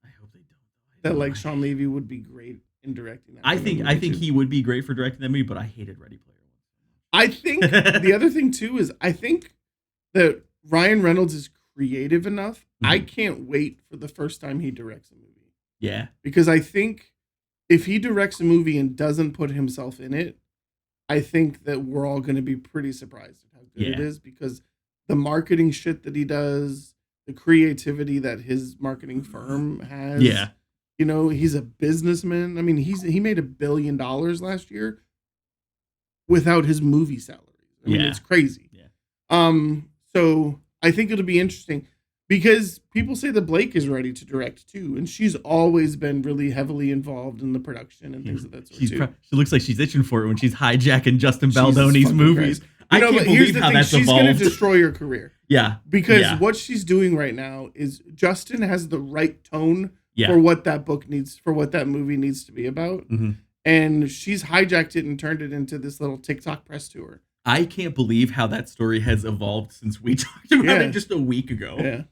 I hope they don't. That like Sean Levy would be great in directing that. I think he would be great for directing that movie, but I hated Ready Player 1. I think the other thing too is I think that Ryan Reynolds is creative enough. Mm-hmm. I can't wait for the first time he directs a movie. Yeah. Because I think if he directs a movie and doesn't put himself in it, I think that we're all going to be pretty surprised at how good it is, because the marketing shit that he does, the creativity that his marketing firm has. Yeah. You know, he's a businessman. I mean, he made $1 billion last year without his movie salary. I mean, it's crazy. Yeah. So I think it'll be interesting because people say that Blake is ready to direct too, and she's always been really heavily involved in the production and things of that sort too. She looks like she's itching for it when she's hijacking Justin Baldone's movies. I can't believe how that's evolved. She's going to destroy your career. Yeah. Because what she's doing right now is Justin has the right tone for what that book needs, for what that movie needs to be about. Mm-hmm. And she's hijacked it and turned it into this little TikTok press tour. I can't believe how that story has evolved since we talked about it just a week ago. Yeah.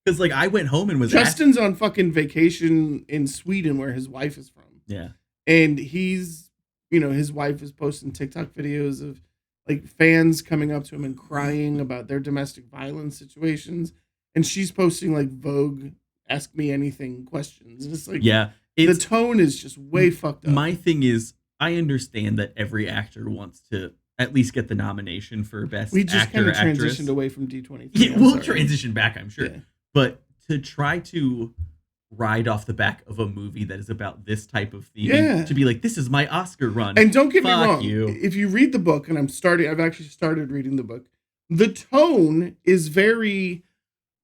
Because like I went home and was Justin's on fucking vacation in Sweden where his wife is from. Yeah. And he's, you know, his wife is posting TikTok videos of like fans coming up to him and crying about their domestic violence situations. And she's posting like Vogue Ask Me Anything questions. And it's like, the tone is just way fucked up. My thing is, I understand that every actor wants to at least get the nomination for best actor. We just kind of transitioned away from D23. Yeah, we'll transition back, I'm sure. Yeah. But to try to ride off the back of a movie that is about this type of theme, to be like, this is my Oscar run. And don't get me wrong, if you read the book, and I've actually started reading the book, the tone is very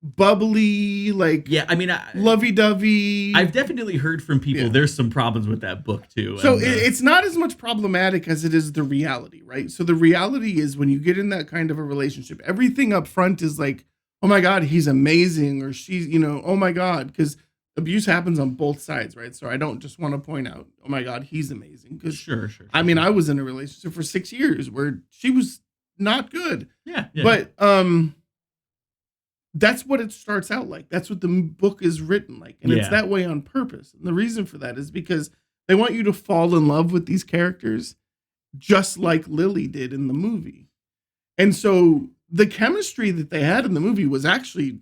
bubbly, like lovey-dovey. I've definitely heard from people there's some problems with that book too. So it's not as much problematic as it is the reality, right? So the reality is when you get in that kind of a relationship, everything up front is like, oh my God, he's amazing, or she's, you know, oh my God, because abuse happens on both sides, right? So I don't just want to point out, oh my God, he's amazing. Because sure. I mean, I was in a relationship for 6 years where she was not good. Yeah. But that's what it starts out like. That's what the book is written like. And it's that way on purpose. And the reason for that is because they want you to fall in love with these characters just like Lily did in the movie. And so the chemistry that they had in the movie was actually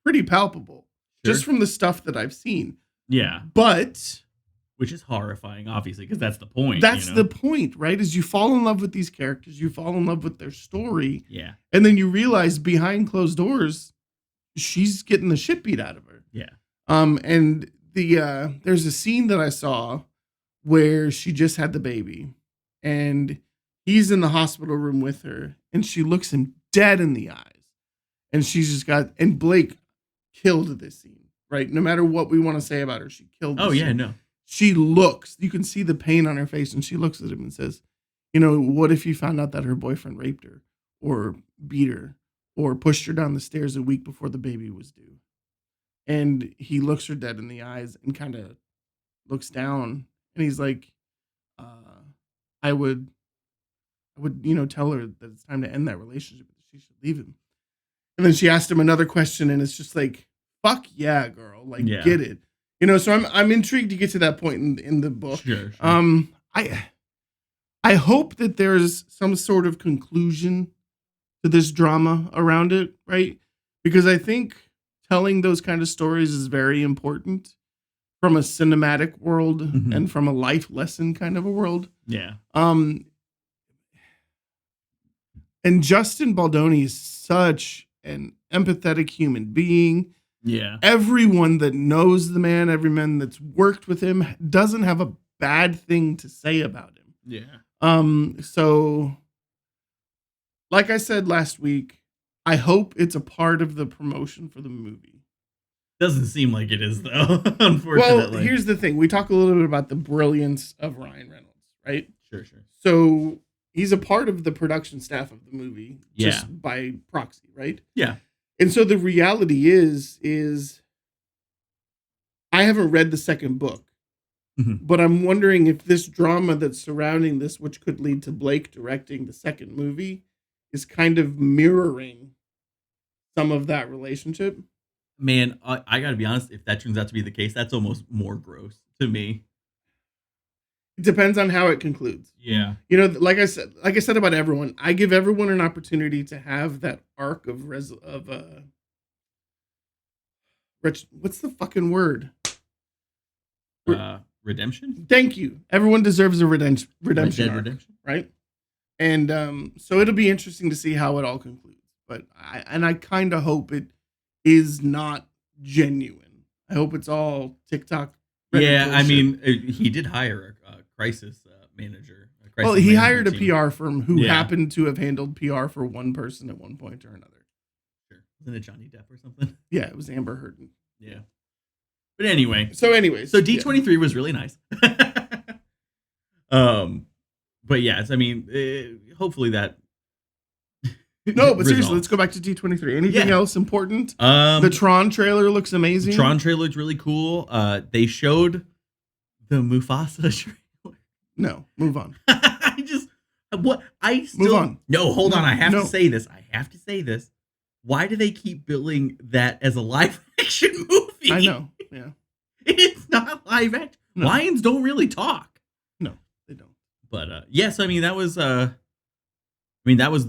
pretty palpable just from the stuff that I've seen. Yeah. But which is horrifying, obviously, because that's the point. That's the point, right? Is you fall in love with these characters, you fall in love with their story. Yeah. And then you realize behind closed doors, she's getting the shit beat out of her. Yeah. And there's a scene that I saw where she just had the baby and he's in the hospital room with her and she looks him dead in the eyes. And she's just and Blake killed this scene, right? No matter what we want to say about her, she killed this scene. No. She you can see the pain on her face and she looks at him and says, you know, what if you found out that her boyfriend raped her or beat her or pushed her down the stairs a week before the baby was due? And he looks her dead in the eyes and kind of looks down and he's like, I would I would, tell her that it's time to end that relationship. That she should leave him. And then she asked him another question, and it's just like, "Fuck yeah, girl! Like, get it." So I'm intrigued to get to that point in the book. Sure. I hope that there's some sort of conclusion to this drama around it, right? Because I think telling those kind of stories is very important from a cinematic world and from a life lesson kind of a world. Yeah. And Justin Baldoni is such an empathetic human being. Yeah. Everyone that knows the man, everyone that's worked with him doesn't have a bad thing to say about him. Yeah. So like I said last week, I hope it's a part of the promotion for the movie. Doesn't seem like it is, though, unfortunately. Well, here's the thing. We talk a little bit about the brilliance of Ryan Reynolds, right? Sure. So he's a part of the production staff of the movie just by proxy, right? Yeah. And so the reality is I haven't read the second book, but I'm wondering if this drama that's surrounding this, which could lead to Blake directing the second movie, is kind of mirroring some of that relationship. Man, I gotta be honest, if that turns out to be the case, that's almost more gross to me. It depends on how it concludes. Yeah. Like I said about everyone, I give everyone an opportunity to have that arc of what's the fucking word? Redemption? Thank you. Everyone deserves a redemption arc, right? And so it'll be interesting to see how it all concludes. But I kind of hope it is not genuine. I hope it's all TikTok. Yeah, I mean, he did hire a crisis manager. He hired a PR firm who happened to have handled PR for one person at one point or another. Sure. Wasn't it Johnny Depp or something? Yeah, it was Amber Heard. Yeah. But anyway. So D23 was really nice. But yes, I mean, hopefully that. No, but seriously, let's go back to D23. Anything else important? The Tron trailer looks amazing. The Tron trailer looks really cool. They showed the Mufasa trailer. No, move on. Move on. No, hold on. I have to say this. Why do they keep billing that as a live action movie? I know. Yeah. It's not live action. No. Lions don't really talk. No, they don't. But yes, I mean that was that was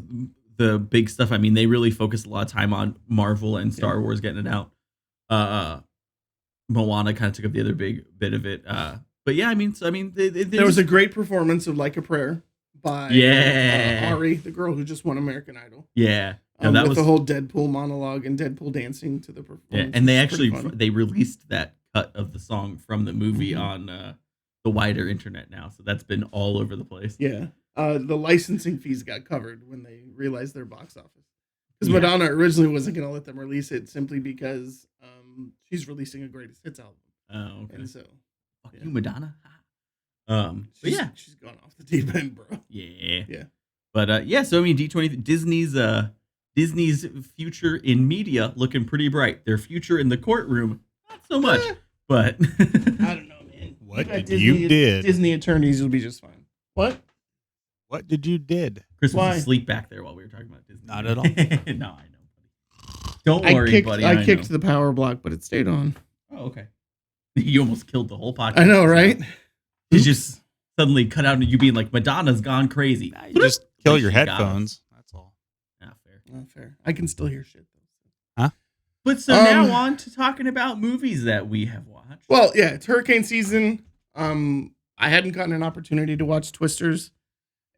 the big stuff. I mean, they really focused a lot of time on Marvel and Star Wars getting it out. Moana kind of took up the other big bit of it. But yeah, there was a great performance of Like a Prayer by Ari, the girl who just won American Idol. Yeah. No, that was the whole Deadpool monologue and Deadpool dancing to the performance. Yeah, and they released that cut of the song from the movie on the wider internet now, so that's been all over the place. Yeah, the licensing fees got covered when they realized their box office, because Madonna originally wasn't going to let them release it simply because she's releasing a greatest hits album. Oh, okay. And so, fuck you, Madonna. She's gone off the deep end, bro. Yeah. But so I mean, D23, Disney's future in media looking pretty bright. Their future in the courtroom, not so much. But I don't know, man. What did you did? Disney attorneys will be just fine. What did you did? Chris was asleep back there while we were talking about Disney. Not at all. No, I know, buddy. Don't worry, buddy. I kicked the power block, but it stayed on. Oh, okay. You almost killed the whole podcast. I know, right? You just suddenly cut out and you being like, Madonna's gone crazy. You just kill your headphones. That's all. Not fair. I can still hear shit though. Huh? But so now on to talking about movies that we have watched. Well, yeah, it's hurricane season. I hadn't gotten an opportunity to watch Twisters.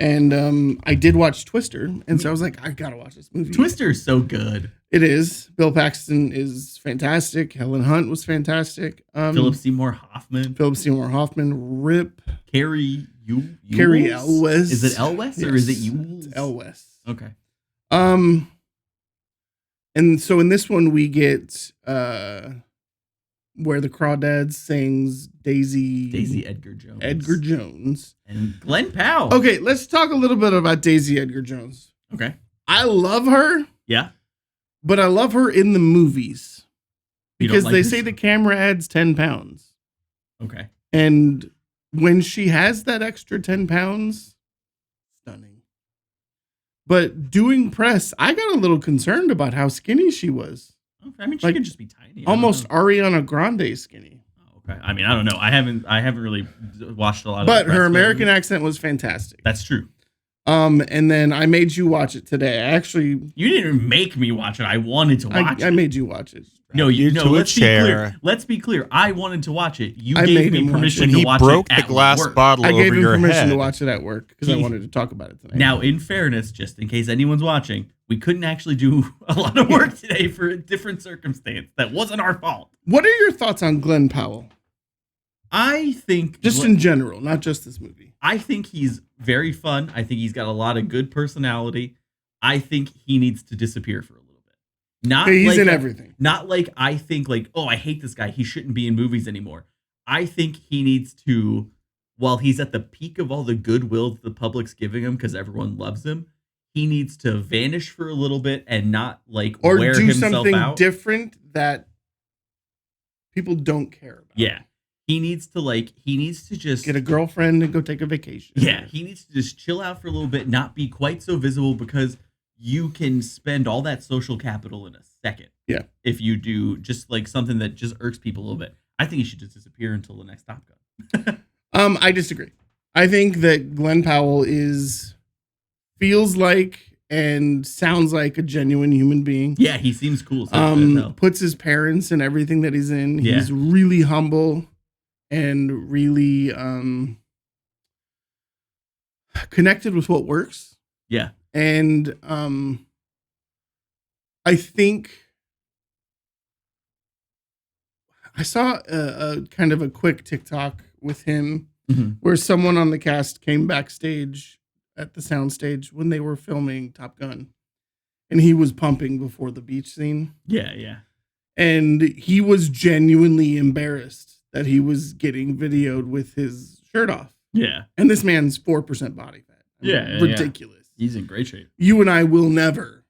And I did watch Twister, and so I was like, I gotta watch this movie. Twister is so good. It is. Bill Paxton is fantastic. Helen Hunt was fantastic. Philip Seymour Hoffman. Rip. Carrie Elwes. Is it Elwes or is it Ewells? It's Elwes. Okay. And so in this one we get where the Crawdads sings Daisy Edgar Jones. And Glenn Powell. Okay, let's talk a little bit about Daisy Edgar Jones. Okay. I love her. Yeah. But I love her in the movies. Because like they say the camera adds 10 pounds. Okay. And when she has that extra 10 pounds, stunning. But doing press, I got a little concerned about how skinny she was. Okay. I mean, she could just be tiny. Almost Ariana Grande skinny. Okay. I mean, I don't know. I haven't really watched a lot of. But her American accent was fantastic. That's true. And then I made you watch it today. You didn't even make me watch it. I wanted to watch it. I made you watch it. No, let's be clear. Let's be clear. I wanted to watch it. You gave me permission to watch it. He broke the glass bottle over your head. I gave him permission to watch it at work because I wanted to talk about it tonight. Now, in fairness, just in case anyone's watching, we couldn't actually do a lot of work today for a different circumstance. That wasn't our fault. What are your thoughts on Glenn Powell? I think in general, not just this movie. I think he's very fun. I think he's got a lot of good personality. I think he needs to disappear for a little bit. He's in everything. Not like I think like, oh, I hate this guy. He shouldn't be in movies anymore. I think he needs to, while he's at the peak of all the goodwill the public's giving him because everyone loves him, he needs to vanish for a little bit and not like wear himself out. Or do something different that people don't care about. Yeah. He needs to just get a girlfriend and go take a vacation. Yeah, he needs to just chill out for a little bit, not be quite so visible because you can spend all that social capital in a second. Yeah. If you do just like something that just irks people a little bit. I think he should just disappear until the next Top Gun. I disagree. I think that Glenn Powell feels like and sounds like a genuine human being. Yeah, he seems cool. Puts his parents in everything that he's in. Yeah. He's really humble. And really connected with what works. Yeah. And I think I saw a kind of a quick TikTok with him where someone on the cast came backstage at the soundstage when they were filming Top Gun. And he was pumping before the beach scene. Yeah, yeah. And he was genuinely embarrassed that he was getting videoed with his shirt off. Yeah. And this man's 4% body fat. Ridiculous. Yeah. He's in great shape. You and I will never,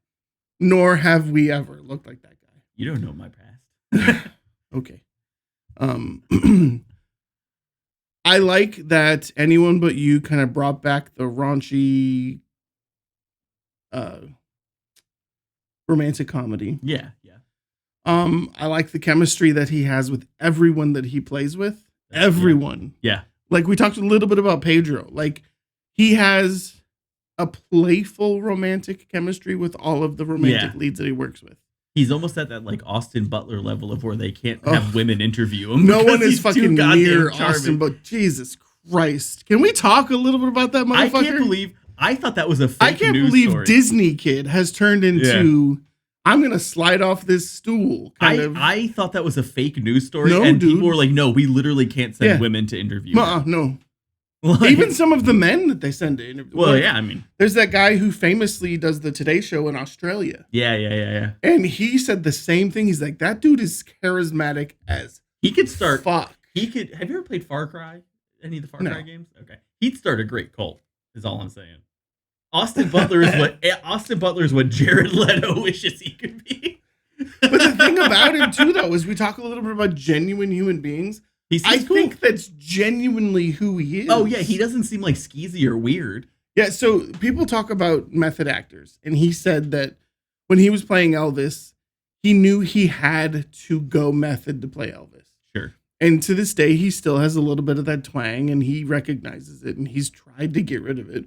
nor have we ever looked like that guy. You don't know my past. Okay. I like that Anyone But You kind of brought back the raunchy romantic comedy. Yeah, yeah. I like the chemistry that he has with everyone that he plays with. Everyone. Yeah. Like we talked a little bit about Pedro. Like he has a playful romantic chemistry with all of the romantic leads that he works with. He's almost at that like Austin Butler level of where they can't have women interview him. No one is fucking near Austin, but Jesus Christ. Can we talk a little bit about that motherfucker? I thought that was a fake news story. I can't believe Disney Kid has turned into I'm going to slide off this stool. I thought that was a fake news story. And people were like, no, we literally can't send women to interview. No. Like, even some of the men that they send to interview. Well, I mean. There's that guy who famously does the Today Show in Australia. Yeah. And he said the same thing. He's like, that dude is charismatic as he could start. Fuck. Have you ever played Far Cry? Any of the Far Cry games? Okay. He'd start a great cult, is all I'm saying. Austin Butler is what Jared Leto wishes he could be. But the thing about him too, though, is we talk a little bit about genuine human beings. I think that's genuinely who he is. Oh yeah, he doesn't seem like skeezy or weird. Yeah, so people talk about method actors, and he said that when he was playing Elvis, he knew he had to go method to play Elvis. Sure. And to this day, he still has a little bit of that twang, and he recognizes it, and he's tried to get rid of it.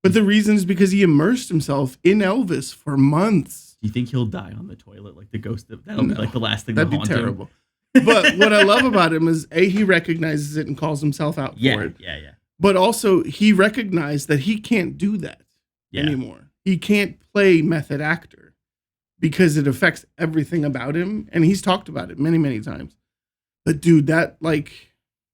But the reason is because he immersed himself in Elvis for months. Do you think he'll die on the toilet like the ghost? That'll be like the last thing that'd be terrible. But what I love about him is he recognizes it and calls himself out for it. Yeah. But also he recognized that he can't do that anymore. He can't play method actor because it affects everything about him. And he's talked about it many, many times. But dude, that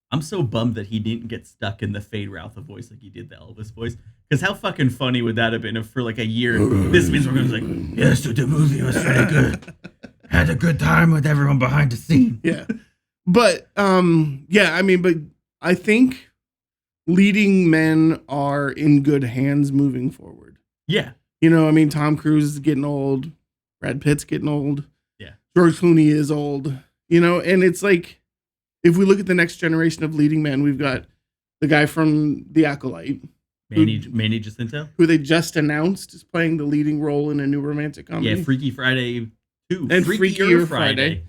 I'm so bummed that he didn't get stuck in the Fade Routha voice like he did the Elvis voice. Because how fucking funny would that have been if for like a year, this means we're going to be like, yes, dude, the movie was really good. Had a good time with everyone behind the scene. Yeah. But, but I think leading men are in good hands moving forward. Yeah. Tom Cruise is getting old. Brad Pitt's getting old. Yeah. George Clooney is old. And it's like, if we look at the next generation of leading men, we've got the guy from The Acolyte. Manny Jacinto, who they just announced is playing the leading role in a new romantic comedy. Yeah, Freaky Friday 2 and Freakier Friday.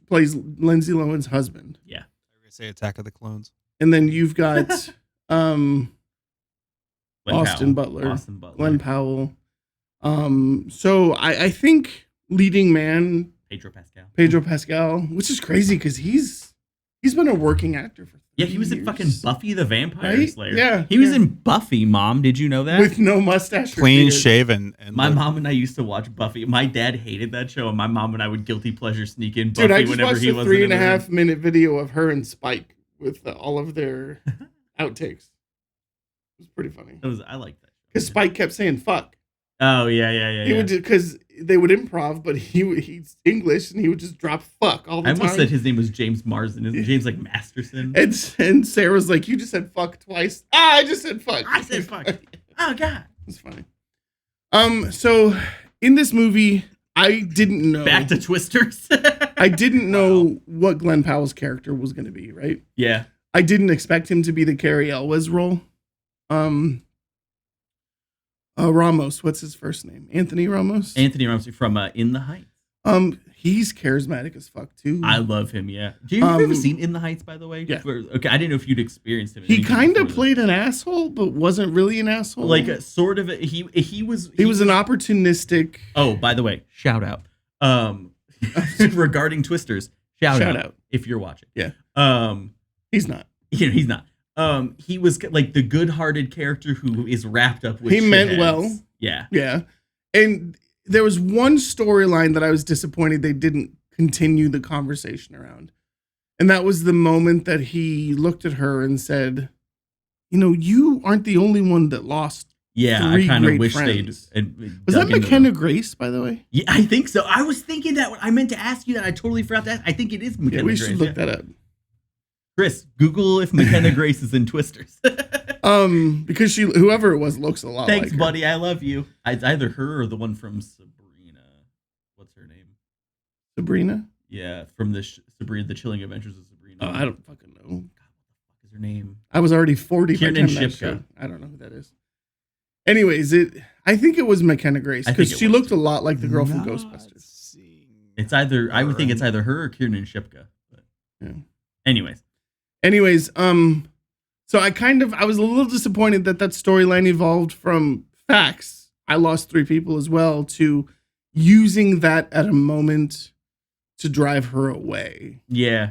Plays Lindsay Lohan's husband. Yeah, I was gonna say Attack of the Clones. And then you've got Austin Butler, Glenn Powell. So I think leading man Pedro Pascal, which is crazy because he's been a working actor for 30 he was years. in fucking Buffy the Vampire Slayer. Yeah, he was in Buffy. Mom, did you know that? With no mustache, clean shaven. And my mom and I used to watch Buffy. My dad hated that show, and my mom and I would guilty pleasure sneak in Buffy. Dude, I just watched a 3.5 minute video of her and Spike with all of their outtakes. It was pretty funny. I like that because Spike kept saying "fuck." Oh yeah. He would because they would improv, but he's English and he would just drop "fuck" all the time. I almost said his name was James Marsden. Isn't James like Masterson? And Sarah's like, "You just said fuck twice." I just said fuck. I said fuck. Oh god, it's funny. So in this movie, I didn't know. Back to Twisters. I didn't know what Glenn Powell's character was going to be. Right? Yeah. I didn't expect him to be the Cary Elwes role. Ramos, what's his first name? Anthony Ramos from In the Heights. He's charismatic as fuck too. I love him. Yeah. Do you ever seen In the Heights? By the way, yeah. Okay, I didn't know if you'd experienced him. He kind of played an asshole, but wasn't really an asshole. Like a sort of. He was an opportunistic. Oh, by the way, shout out. Regarding Twisters, shout out if you're watching. Yeah. He's not. He's not. He was like the good-hearted character who is wrapped up with. He meant well. Yeah. Yeah. And there was one storyline that I was disappointed they didn't continue the conversation around. And that was the moment that he looked at her and said, you aren't the only one that lost. Yeah, I kind of wish they'd. Was that McKenna Grace, by the way? Yeah, I think so. I was thinking that. I meant to ask you that. I totally forgot that. I think it is McKenna Grace. We should look that up. Chris, Google if McKenna Grace is in Twisters. Because whoever it was looks a lot like her. Thanks, buddy. I love you. It's either her or the one from Sabrina. What's her name? Sabrina? Yeah, from the Sabrina, The Chilling Adventures of Sabrina. Oh, I don't fucking know. God, what the fuck is her name? I was already 40. Kiernan Shipka. I don't know who that is. Anyways, I think it was McKenna Grace because she looked a lot like the girl from Ghostbusters. It's either I would think it's either her or Kiernan Shipka. But yeah. Anyways, so I was a little disappointed that storyline evolved from facts. I lost 3 people as well to using that at a moment to drive her away. Yeah.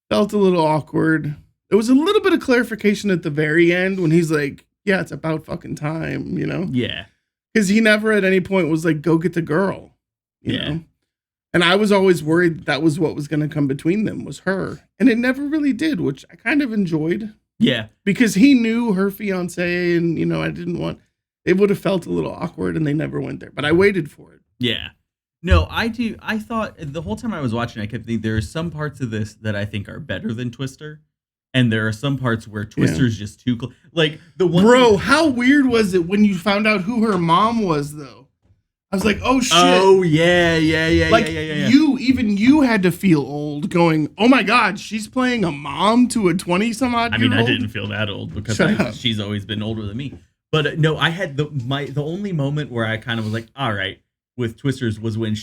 Felt a little awkward. There was a little bit of clarification at the very end when he's like, yeah, it's about fucking time, Yeah. Because he never at any point was like, go get the girl, you know? And I was always worried that was what was going to come between them was her. And it never really did, which I kind of enjoyed. Yeah. Because he knew her fiance and, I didn't want, it would have felt a little awkward and they never went there. But I waited for it. Yeah. No, I do. I thought the whole time I was watching, I kept thinking there are some parts of this that I think are better than Twister. And there are some parts where Twister's just too close. Like the one. Bro, how weird was it when you found out who her mom was, though? I was like, oh shit. Oh yeah. Like you had to feel old going, oh my God, she's playing a mom to a 20-some-odd year old. I didn't feel that old because she's always been older than me. But no, I had the only moment where I kind of was like, all right, with Twisters was when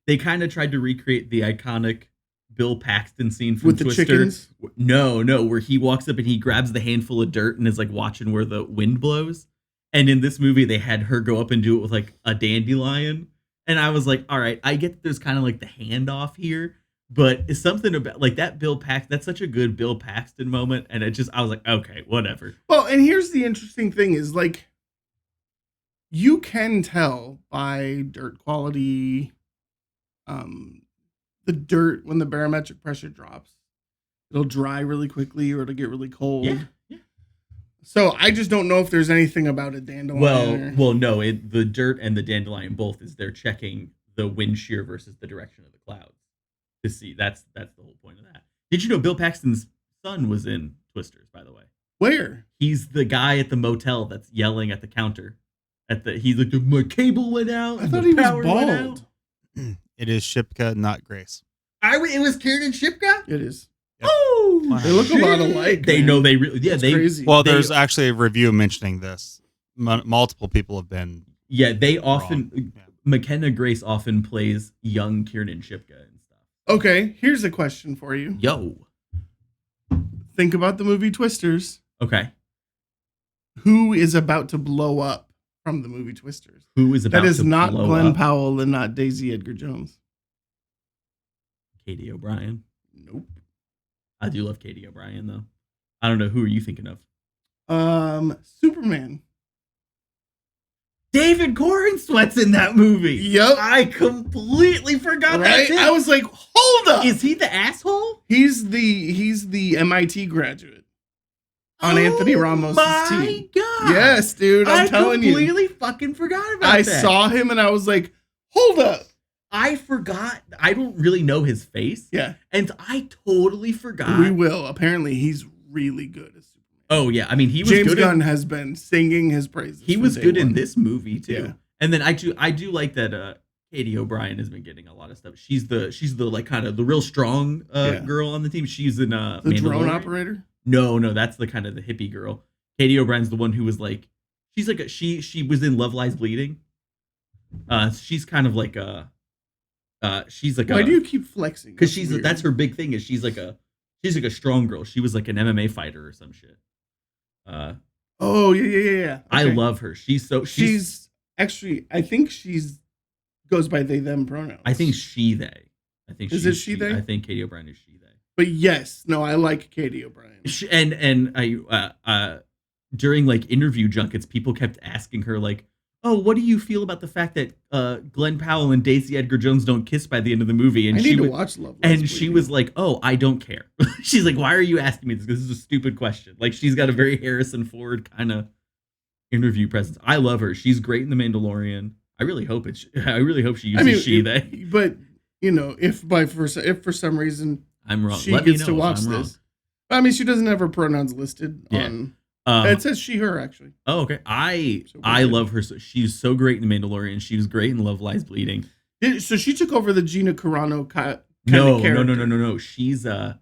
they kind of tried to recreate the iconic Bill Paxton scene from with Twister. The chickens? No, where he walks up and he grabs the handful of dirt and is like watching where the wind blows. And in this movie, they had her go up and do it with like a dandelion. And I was like, all right, I get that there's kind of like the handoff here, but it's something about like that that's such a good Bill Paxton moment. And I was like, okay, whatever. Well, and here's the interesting thing is like, you can tell by dirt quality, the dirt, when the barometric pressure drops, it'll dry really quickly or it'll get really cold. Yeah. So I just don't know if there's anything about a dandelion. Well, no. The dirt and the dandelion both is they're checking the wind shear versus the direction of the clouds to see. That's the whole point of that. Did you know Bill Paxton's son was in Twisters? By the way, where? He's the guy at the motel that's yelling at the counter. He's like, my cable went out. I thought he was bald. It is Shipka, not Grace. It was Kiernan Shipka? It is. Yep. Oh, They look a lot alike. They know they really. Yeah, they. Crazy. Well, there's actually a review mentioning this. Multiple people have been. Yeah, they often. Yeah. McKenna Grace often plays young Kiernan Shipka and stuff. Okay, here's a question for you. Yo. Think about the movie Twisters. Okay. Who is about to blow up from the movie Twisters? Who is about to blow up? That is not Glenn Powell and not Daisy Edgar Jones. Katie O'Brien. Nope. I do love Katie O'Brien though. I don't know, who are you thinking of? Superman. David Corn Sweat's in that movie. Yep. I completely forgot that. I was like, hold up. Is he the asshole? He's the MIT graduate on Anthony Ramos' team. My God. Yes, dude. I'm telling you. I completely fucking forgot about that. I saw him and I was like, hold up. I forgot. I don't really know his face. Yeah. And I totally forgot. We will. Apparently, he's really good as Superman. Oh, yeah. I mean, he was James good. Gunn has been singing his praises. He was good in this movie, too. Yeah. And then I do like that Katie O'Brien has been getting a lot of stuff. She's the like kind of the real strong girl on the team. She's in the drone operator? No, that's the kind of the hippie girl. Katie O'Brien's the one who was like, she's like she was in Love Lies Bleeding. She's kind of like she's like why do you keep flexing? Because that's her big thing is she's like a strong girl. She was like an MMA fighter or some shit. Oh yeah. Okay. I love her. She's actually, I think she's goes by they them pronouns. I think she they. I think is it she they? I think Katie O'Brien is she they. But yes, no, I like Katie O'Brien. And I during like interview junkets, people kept asking her like, "Oh, what do you feel about the fact that Glenn Powell and Daisy Edgar Jones don't kiss by the end of the movie?" And I need to watch Love Lies And she was like, "Oh, I don't care." She's like, "Why are you asking me this? This is a stupid question." Like she's got a very Harrison Ford kind of interview presence. I love her. She's great in The Mandalorian. I really hope she uses she they. But you know, if for some reason I'm wrong, she gets to watch this. I mean, she doesn't have her pronouns listed on. It says she, her, actually. Oh, okay. I love her. She's so great in The Mandalorian. She was great in Love Lies Bleeding. So she took over the Gina Carano kind of character. No. She's the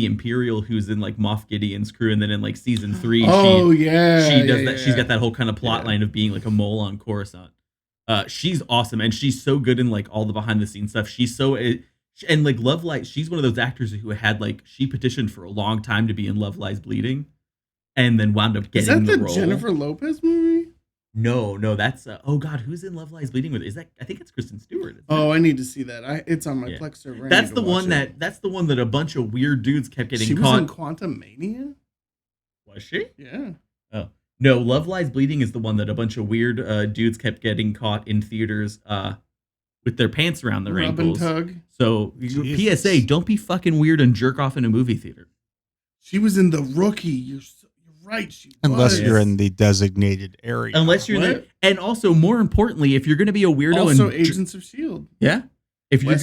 Imperial who's in like Moff Gideon's crew, and then in like season 3, she does that. She's got that whole kind of plot line of being like a mole on Coruscant. She's awesome, and she's so good in like all the behind the scenes stuff. She's so. And like Love Lies, she's one of those actors who had like she petitioned for a long time to be in Love Lies Bleeding, and then wound up getting the role. Is that the Jennifer Lopez movie? No, that's oh god, who's in Love Lies Bleeding with? Is that? I think it's Kristen Stewart. I need to see that. It's on my Plex server. That's the one that a bunch of weird dudes kept getting caught. She was in Quantum Mania. Was she? Yeah. Oh no, Love Lies Bleeding is the one that a bunch of weird dudes kept getting caught in theaters. With their pants around their ankles. Tug. So, Jesus. PSA, don't be fucking weird and jerk off in a movie theater. She was in The Rookie. You're right. Unless you're in the designated area. Unless you're there. And also, more importantly, if you're going to be a weirdo also Agents of S.H.I.E.L.D. Yeah. If you're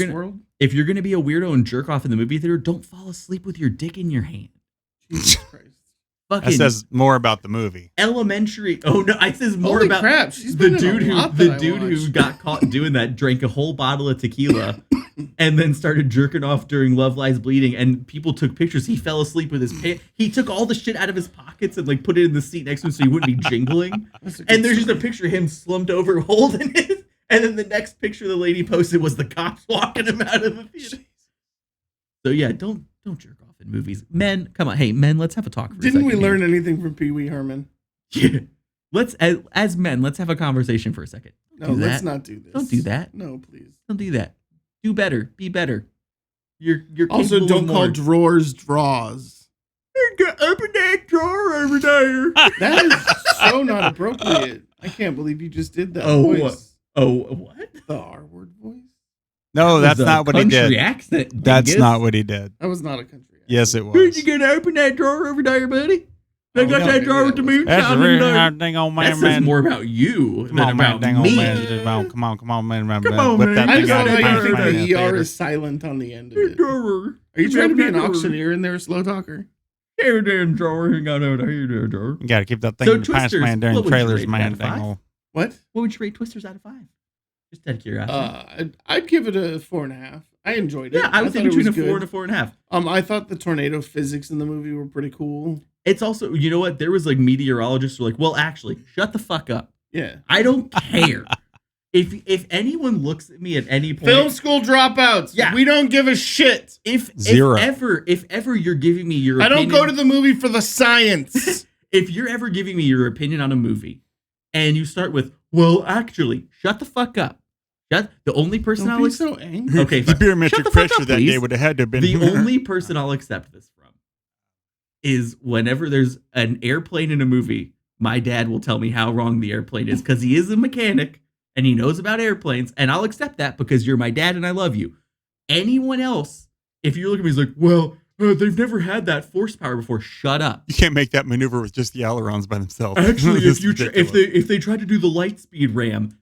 going to be a weirdo and jerk off in the movie theater, don't fall asleep with your dick in your hand. Jesus Christ. That says more about the movie. Elementary. Oh no, it says more about crap. She's the dude who got caught doing that, drank a whole bottle of tequila, and then started jerking off during Love Lies Bleeding, and people took pictures. He fell asleep with his pants. He took all the shit out of his pockets and like put it in the seat next to him so he wouldn't be jingling. And there's just a picture of him slumped over holding it. And then the next picture the lady posted was the cops walking him out of the theater. So yeah, don't jerk off in movies. Men, come on. Hey, men, let's have a talk for a second. Didn't we learn anything from Pee Wee Herman? Yeah. Let's, as men, let's have a conversation for a second. No, let's not do this. Don't do that. No, please. Don't do that. Do better. Be better. You're also don't call drawers draws. Open that drawer over there. That is so not appropriate. I can't believe you just did that voice. What? The R word voice? No, that's not what he did. Accent, that's not what he did. That was not a country accent. Yes, it was. Who's you gonna open that drawer over there, buddy? I got that drawer with the moon shining in there. That says more about you than about me. Come on, man. Come on, man. I just know how you think the ER is silent on the end of it. Are you trying to be an auctioneer in there, slow talker? Here, damn drawer. You got over here, drawer. You gotta keep that thing in the pants, man. During trailers, man. What? What would you rate Twisters out of 5? Just out of curiosity. I'd give it a 4.5. I enjoyed it. Yeah, I would say between a 4 and a 4.5. I thought the tornado physics in the movie were pretty cool. It's also, you know what? There was like meteorologists who were like, well, actually, shut the fuck up. Yeah. I don't care. If anyone looks at me at any point, film school dropouts. Yeah, we don't give a shit. If ever you're giving me your opinion, I don't go to the movie for the science. If you're ever giving me your opinion on a movie, and you start with, well, actually, shut the fuck up. The only person I'll be so angry. Okay, the barometric pressure that day would have had to have been. The only person I'll accept this from is whenever there's an airplane in a movie, my dad will tell me how wrong the airplane is because he is a mechanic and he knows about airplanes, and I'll accept that because you're my dad and I love you. Anyone else, if you look at me, he's like, well, they've never had that force power before. Shut up. You can't make that maneuver with just the ailerons by themselves. Actually, if they try to do the light speed ram,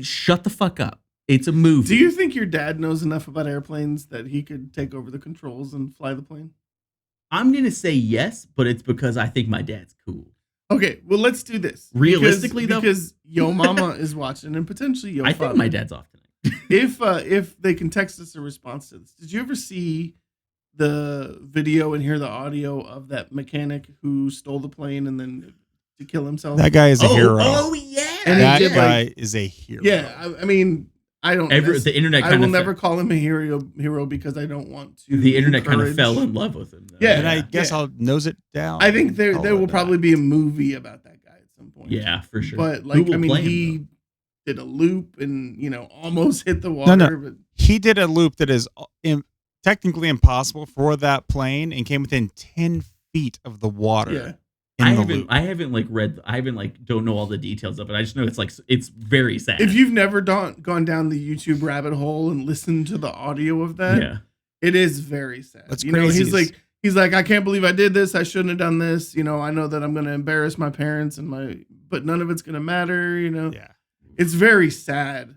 shut the fuck up. It's a movie. Do you think your dad knows enough about airplanes that he could take over the controls and fly the plane? I'm going to say yes, but it's because I think my dad's cool. Okay, well, let's do this. Realistically, because Yo Mama is watching and potentially Yo I Father. think my dad's off tonight. If they can text us a response to this, did you ever see the video and hear the audio of that mechanic who stole the plane and then to kill himself? That guy is a hero. Oh yeah, and that guy is a hero. Yeah, I mean, I don't. The internet. I will never call him a hero because I don't want to. The internet kind of fell in love with him. Though. Yeah, and I guess I'll nose it down. I think there will probably be a movie about that guy at some point. Yeah, for sure. But like, I mean, he did a loop and almost hit the water. No. But he did a loop that is technically impossible for that plane and came within 10 feet of the water. Yeah. I haven't don't know all the details of it. I just know it's very sad. If you've never gone down the YouTube rabbit hole and listened to the audio of that, it is very sad. That's crazy. He's like, I can't believe I did this. I shouldn't have done this. I know that I'm going to embarrass my parents but none of it's going to matter. Yeah, it's very sad.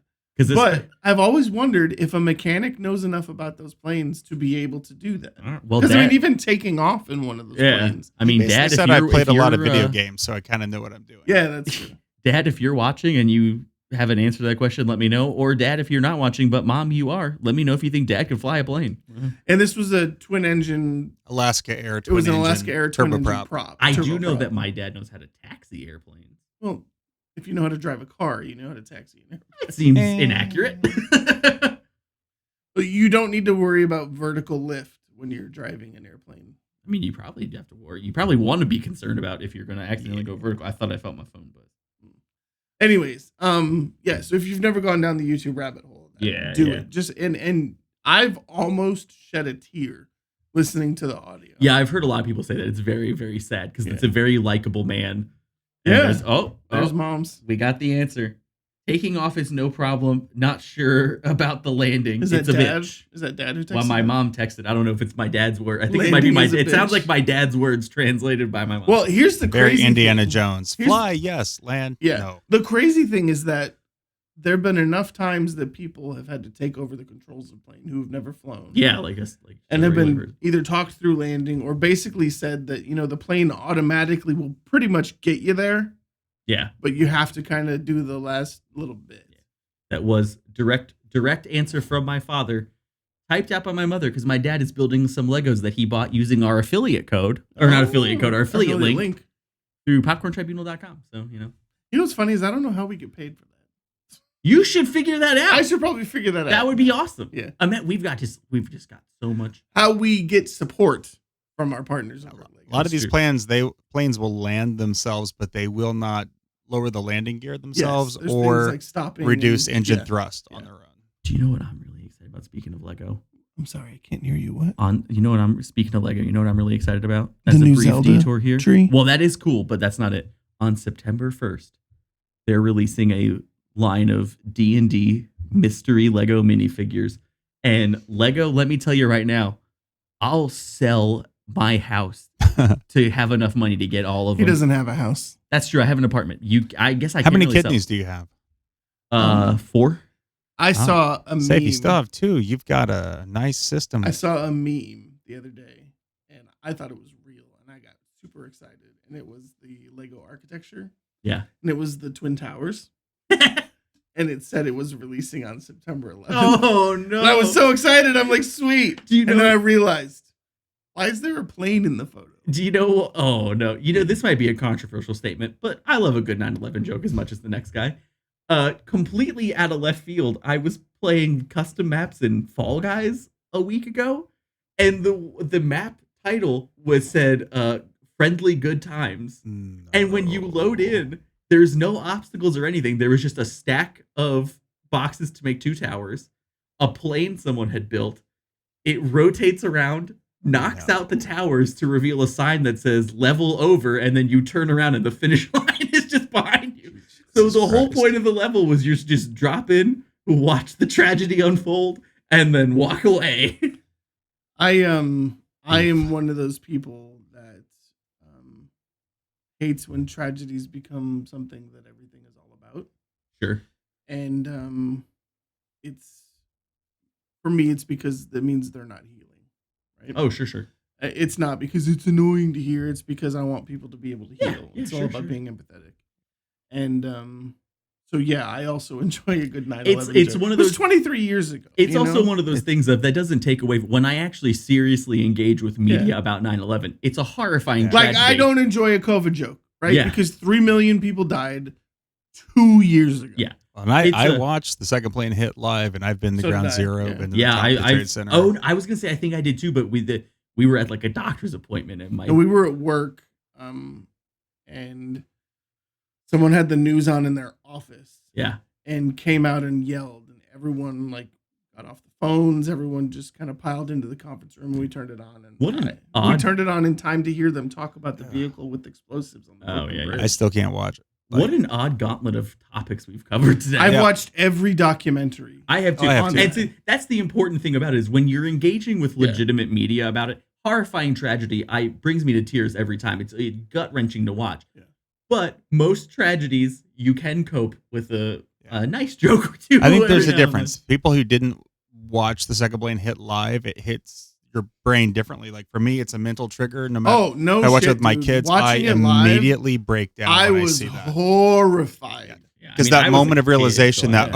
But I've always wondered if a mechanic knows enough about those planes to be able to do that. Well, because even taking off in one of those planes. I mean, Dad said I played a lot of video games, so I kind of know what I'm doing. Yeah, that's true. Dad, if you're watching and you have an answer to that question, let me know. Or Dad, if you're not watching, but Mom, you are, let me know if you think Dad can fly a plane. And this was a twin engine Alaska Air. It was an Alaska Air twin engine prop. I do know that my dad knows how to taxi airplanes. Well, if you know how to drive a car, you know how to taxi an airplane. That seems inaccurate. But you don't need to worry about vertical lift when you're driving an airplane. I mean, you probably have to worry. You probably want to be concerned about if you're going to accidentally go vertical. I thought I felt my phone, but anyways, so if you've never gone down the YouTube rabbit hole, do it. Just and I've almost shed a tear listening to the audio. Yeah, I've heard a lot of people say that it's very, very sad because it's a very likable man. And there's Moms. We got the answer. Taking off is no problem. Not sure about the landing. Is that it's a dad? bitch. Is that dad who texted? Well, my mom texted. I don't know if it's my dad's word. I think it might be it sounds like my dad's words translated by my mom. Well, here's the very crazy Indiana thing. Jones. Fly, yes. Land, no. The crazy thing is that there have been enough times that people have had to take over the controls of a plane who have never flown. Yeah, and have been either talked through landing or basically said that the plane automatically will pretty much get you there. Yeah, but you have to kind of do the last little bit. That was direct answer from my father, typed out by my mother because my dad is building some Legos that he bought using our affiliate code, or not affiliate code, our affiliate link through popcorntribunal.com. So what's funny is I don't know how we get paid for that. You should figure that out. I should probably figure that out. That would be awesome. Yeah, I mean, we've just got so much. How we get support from our partners. A lot of these planes will land themselves, but they will not lower the landing gear themselves or reduce engine thrust on their own. Do you know what I'm really excited about? Speaking of Lego, I'm sorry, I can't hear you. What? Speaking of Lego, you know what I'm really excited about? As a brief detour here. Tree? Well, that is cool, but that's not it. On September 1st, they're releasing a line of D&D mystery Lego minifigures. And Lego, let me tell you right now, I'll sell my house to have enough money to get all of them. He doesn't have a house. That's true. I have an apartment. I guess I How can't many really kidneys sell. do you have? 4. I saw a meme. Safe, you still have 2. You've got a nice system. I saw a meme the other day, and I thought it was real, and I got super excited. And it was the Lego architecture. Yeah. And it was the Twin Towers. and it said it was releasing on September 11th. Oh no! And I was so excited. I'm like, sweet. Do you know? And then I realized, why is there a plane in the photo? Do you know? Oh no! You know, this might be a controversial statement, but I love a good 9/11 joke as much as the next guy. Completely out of left field, I was playing custom maps in Fall Guys a week ago, and the map title was said "Friendly Good Times," and when you load in, there's no obstacles or anything. There was just a stack of boxes to make 2 towers, a plane someone had built. It rotates around, knocks out the towers to reveal a sign that says "Level Over," and then you turn around and the finish line is just behind you. So the whole point of the level was you just drop in, watch the tragedy unfold, and then walk away. I am one of those people that hates when tragedies become something that everything is all about. Sure. And it's, for me, it's because that means they're not healing, right? Oh, sure. It's not because it's annoying to hear. It's because I want people to be able to heal. Yeah, it's all about being empathetic. And so yeah, I also enjoy a good 9/11. It's one of those. It was 23 years ago. It's also one of those things that doesn't take away when I actually seriously engage with media about 9/11. It's a horrifying tragedy. Like, I don't enjoy a COVID joke, right? Yeah. Because 3 million people died 2 years ago. Yeah. And I watched the second plane hit live, and I've been to Ground Zero. Been to the top of the Trade Center. Oh, I was gonna say I think I did too, but we were at like a doctor's appointment, and we were at work, and someone had the news on in their office. Yeah. And came out and yelled, and everyone like got off the phones. Everyone just kind of piled into the conference room, and we turned it on. And we turned it on in time to hear them talk about the vehicle with explosives on the bridge. I still can't watch it. What an odd gauntlet of topics we've covered today. I've watched every documentary. I have too. And that's the important thing about it, is when you're engaging with legitimate media about it, horrifying tragedy brings me to tears every time. It's gut-wrenching to watch. Yeah. But most tragedies, you can cope with a nice joke or two. I think there's a difference. People who didn't watch the second plane hit live, it hits your brain differently. Like for me, it's a mental trigger. No matter I watch it with my kids, I immediately break down. I when was I see that. horrified. Because that moment of realization that,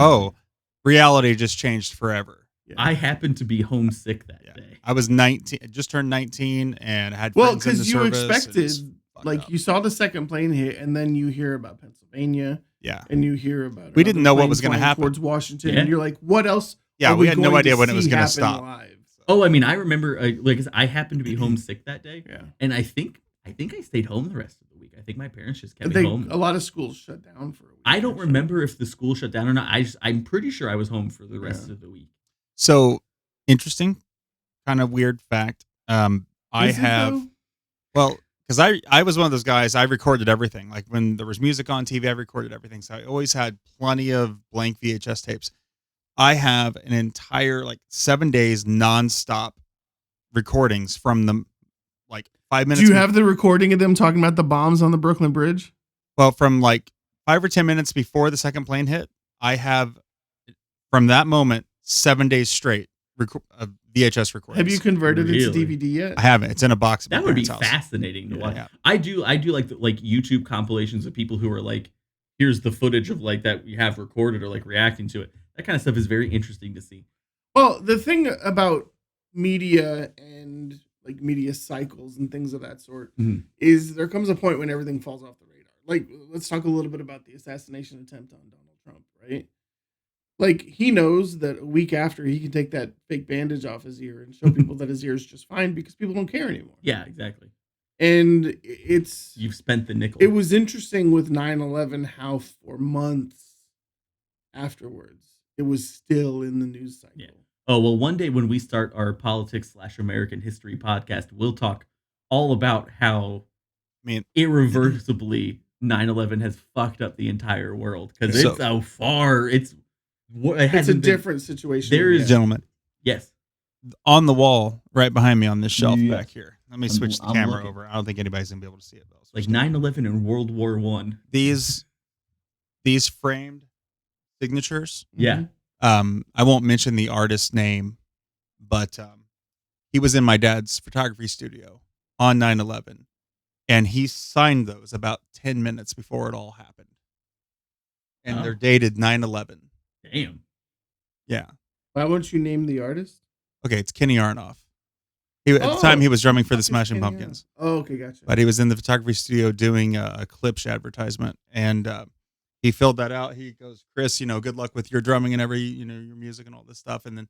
reality just changed forever. Yeah. I happened to be homesick that day. I was 19, just turned 19, and had friends in the service. Well, because you expected, like, you saw the second plane hit, and then you hear about Pennsylvania. Yeah. And you hear about we didn't know what was going to happen towards Washington, and you're like, what else? Yeah, we had no idea when it was going to stop. Live? Oh, I mean, I remember, I happened to be homesick that day. Yeah. And I think I stayed home the rest of the week. I think my parents just kept me home. A lot of schools shut down for a week. I don't remember if the school shut down or not. I'm pretty sure I was home for the rest of the week. So, interesting, kind of weird fact. Because I was one of those guys, I recorded everything. Like when there was music on TV, I recorded everything. So I always had plenty of blank VHS tapes. I have an entire 7 days nonstop recordings from them, 5 minutes. Do you have the recording of them talking about the bombs on the Brooklyn Bridge? Well, from 5 or 10 minutes before the second plane hit, I have from that moment 7 days straight VHS recordings. Have you converted it to DVD yet? I haven't. It's in a box. That would be fascinating to watch. Yeah. I do like YouTube compilations of people who are like, here's the footage of that we have recorded or reacting to it. That kind of stuff is very interesting to see. Well, the thing about media and media cycles and things of that sort is there comes a point when everything falls off the radar. Let's talk a little bit about the assassination attempt on Donald Trump, right? He knows that a week after he can take that fake bandage off his ear and show people that his ear is just fine because people don't care anymore. Yeah, exactly. And you've spent the nickel. It was interesting with 9/11 how for months afterwards it was still in the news cycle. Yeah. Oh, well, one day when we start our politics/American history podcast, we'll talk all about how irreversibly 9/11 has fucked up the entire world because it's so far. It's a different situation. There is, gentlemen. Yes. On the wall, right behind me on this shelf back here. Let me switch the camera over. I don't think anybody's gonna be able to see it though. 9/11 and World War I. These framed signatures. Yeah. I won't mention the artist's name, but he was in my dad's photography studio on 9/11, and he signed those about 10 minutes before it all happened. And they're dated 9/11. Damn. Yeah. Why won't you name the artist? Okay, it's Kenny Aronoff. At the time, he was drumming for the Smashing Pumpkins. Oh, okay, gotcha. But he was in the photography studio doing a Klipsch advertisement, and he filled that out. He goes, "Chris, good luck with your drumming and your music and all this stuff." And then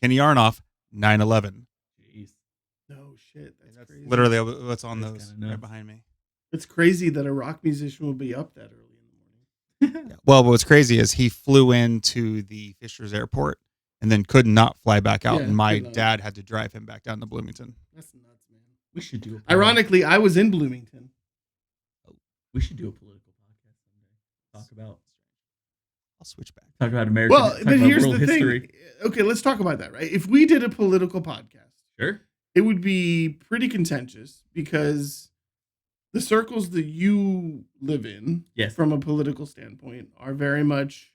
Kenny Aronoff, 9/11. Jeez. No shit, that's crazy. Literally what's on those right behind me. It's crazy that a rock musician will be up that early in the morning. Yeah. Well, what's crazy is he flew into the Fishers Airport and then could not fly back out, and my dad had to drive him back down to Bloomington. That's nuts, man. We should do. Ironically, I was in Bloomington. We should do a political podcast someday. Talk about. I'll switch back. Talk about American. Well, but here's the history. thing. Okay, let's talk about that, right? If we did a political podcast, sure, it would be pretty contentious because the circles that you live in, yes, from a political standpoint, are very much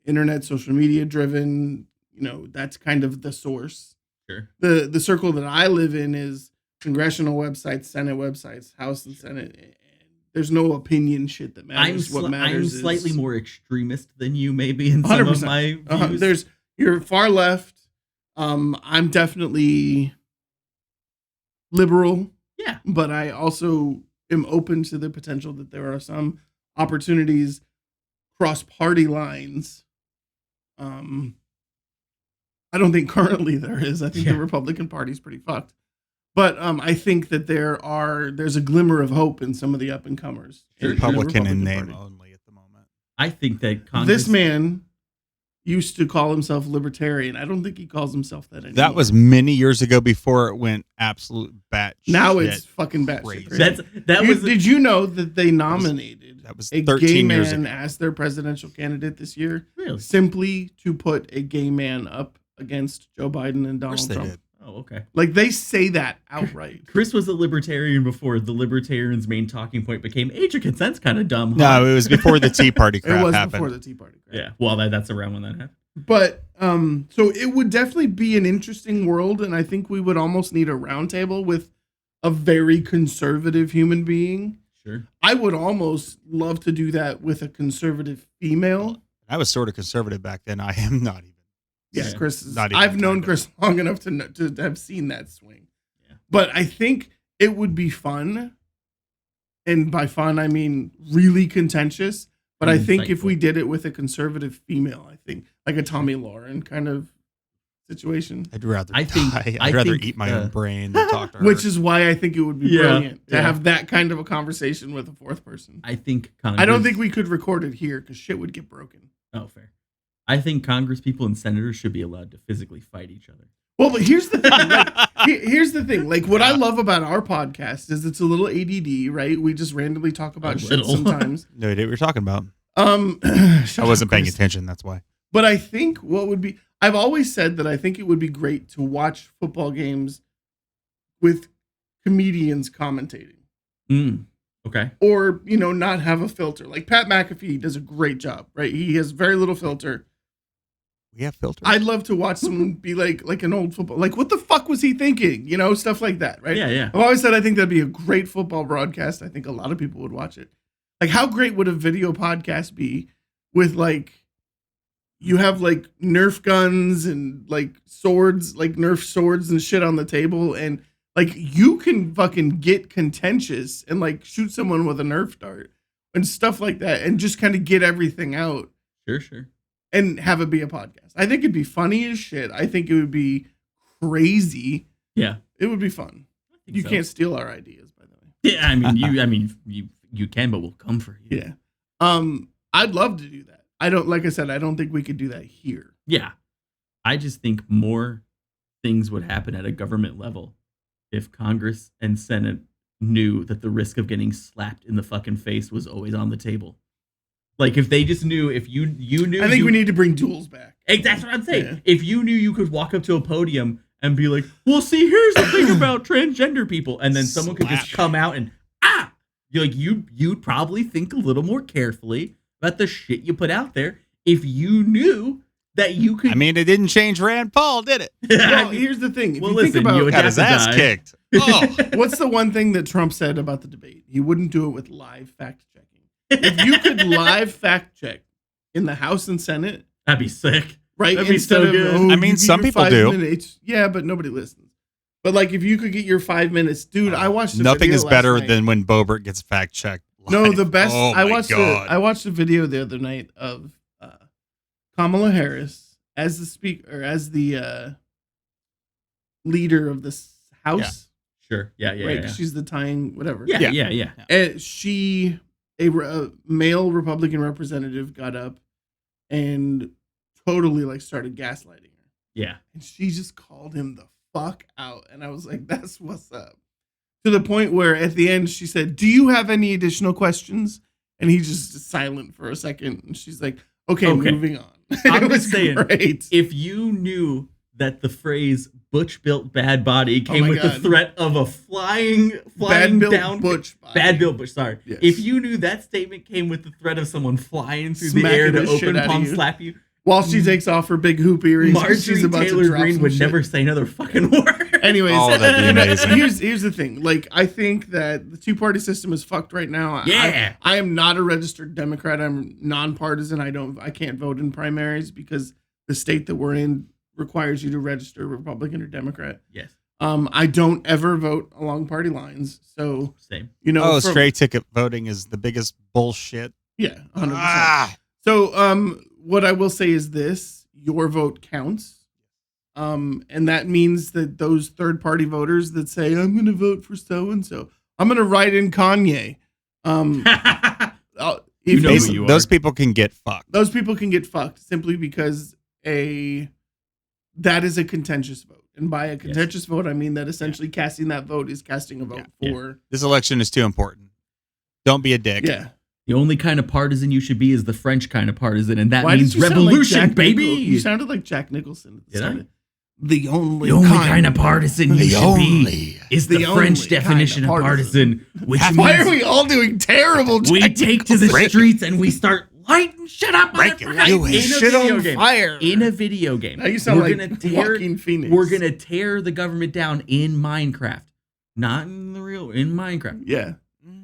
internet, social media driven. That's kind of the source. Sure. The circle that I live in is congressional websites, Senate websites, House and Senate. There's no opinion shit that matters. What matters I'm slightly more extremist than you, maybe, in some 100%. Of my views. You're far left. I'm definitely liberal. Yeah. But I also am open to the potential that there are some opportunities cross party lines. I don't think currently there is. I think the Republican Party is pretty fucked. But I think that there's a glimmer of hope in some of the up and comers. Republican in name only at the moment. I think that this man used to call himself libertarian. I don't think he calls himself that anymore. That was many years ago before it went absolute bat. Now it's fucking bat shit. Did you know that they nominated a gay man as their presidential candidate this year? Really? Simply to put a gay man up against Joe Biden and Donald Trump. Did. Oh, okay. Like, they say that outright. Chris was a libertarian before the libertarians' main talking point became age of consent's kind of dumb. No, it was before the Tea Party crap happened. It was before the Tea Party crap. Yeah, well, that's around when that happened. But, so it would definitely be an interesting world, and I think we would almost need a roundtable with a very conservative human being. Sure. I would almost love to do that with a conservative female. I was sort of conservative back then. I am not even. Yeah, Chris. I've known Chris long enough to have seen that swing. Yeah. But I think it would be fun, and by fun I mean really contentious. But I think if we did it with a conservative female, I think like a Tommy Lauren kind of situation. I'd rather I'd rather eat my own brain than talk to her. Which is why I think it would be brilliant to have that kind of a conversation with a fourth person. I think I don't think we could record it here because shit would get broken. Oh, fair. I think Congress people and senators should be allowed to physically fight each other. Well, but here's the thing. Here's the thing. Like, what I love about our podcast is it's a little ADD, right? We just randomly talk about shit sometimes. No idea what you're talking about. I wasn't paying attention. That's why. But I think what would be, I've always said that I think it would be great to watch football games with comedians commentating. Okay. Or, not have a filter. Like Pat McAfee does a great job, right? He has very little filter. We have filters. I'd love to watch someone be like an old football. Like, what the fuck was he thinking? Stuff like that, right? Yeah. I've always said I think that'd be a great football broadcast. I think a lot of people would watch it. Like, how great would a video podcast be with, like, you have, like, Nerf guns and, like, swords, like Nerf swords and shit on the table, and, like, you can fucking get contentious and, like, shoot someone with a Nerf dart and stuff like that and just kind of get everything out. Sure. And have it be a podcast. I think it'd be funny as shit. I think it would be crazy. Yeah. It would be fun. You can't steal our ideas, by the way. Yeah, I mean, you can, but we'll come for you. Yeah. I'd love to do that. I don't think we could do that here. Yeah. I just think more things would happen at a government level if Congress and Senate knew that the risk of getting slapped in the fucking face was always on the table. Like, if they just knew, if you knew... I think we need to bring duels back. That's what I'm saying. Yeah. If you knew you could walk up to a podium and be like, well, see, here's the thing about transgender people. And then someone could just come out and, you'd probably think a little more carefully about the shit you put out there if you knew that you could... I mean, it didn't change Rand Paul, did it? Well, here's the thing. If you think about... Got his ass kicked. Oh. What's the one thing that Trump said about the debate? He wouldn't do it with live fact checking. If you could live fact check in the House and Senate, That'd be sick. Right? That'd be so good. I mean, some people do. Minutes. Yeah, but nobody listens. But like, if you could get your 5 minutes, dude, I watched the nothing video is better last night. than when Bobert gets fact checked. No, the best. Oh I watched a video the other night of Kamala Harris as the speaker, as the leader of this house. Sure. Yeah. Right. Yeah. She's the tying whatever. Yeah. And a male Republican representative got up and totally like started gaslighting her. Yeah. And she just called him the fuck out. And I was like, that's what's up. To the point where at the end she said, "Do you have any additional questions?" And he just silent for a second. And she's like, okay. Moving on. I'm just saying, great. If you knew that the phrase "Butch built bad body" came with the threat of a flying down Butch body. Bad built Butch. Sorry. Yes. If you knew that statement came with the threat of someone flying through the Smacking air to the shit open out of palm you. slap you, while she takes off her big hoop earrings, Marjorie she's about Taylor to drop Greene some would shit. never say another fucking word. Anyways, that'd be amazing. Here's the thing. Like, I think that the two-party system is fucked right now. Yeah. I am not a registered Democrat. I'm nonpartisan. I can't vote in primaries because the state that we're in requires you to register Republican or Democrat. Yes. I don't ever vote along party lines. So Same. Straight ticket voting is the biggest bullshit. Yeah, 100%. So, what I will say is this: your vote counts. And that means that those third-party voters that say, "I'm going to vote for so-and-so. I'm going to write in Kanye." Those people can get fucked. Those people can get fucked simply because that is a contentious vote. And by a contentious vote, I mean that essentially casting that vote is casting a vote for... This election is too important. Don't be a dick. Yeah. The only kind of partisan you should be is the French kind of partisan, and that means revolution, baby. You sounded like Jack Nicholson. Did I? The only kind of partisan you should be is the French definition of partisan, which means why are we all doing terrible? We take to the streets and we start lighting shit up on shit on fire in a video game. Now you sound like Joaquin Phoenix. We're gonna tear the government down in Minecraft, not in Minecraft. Yeah,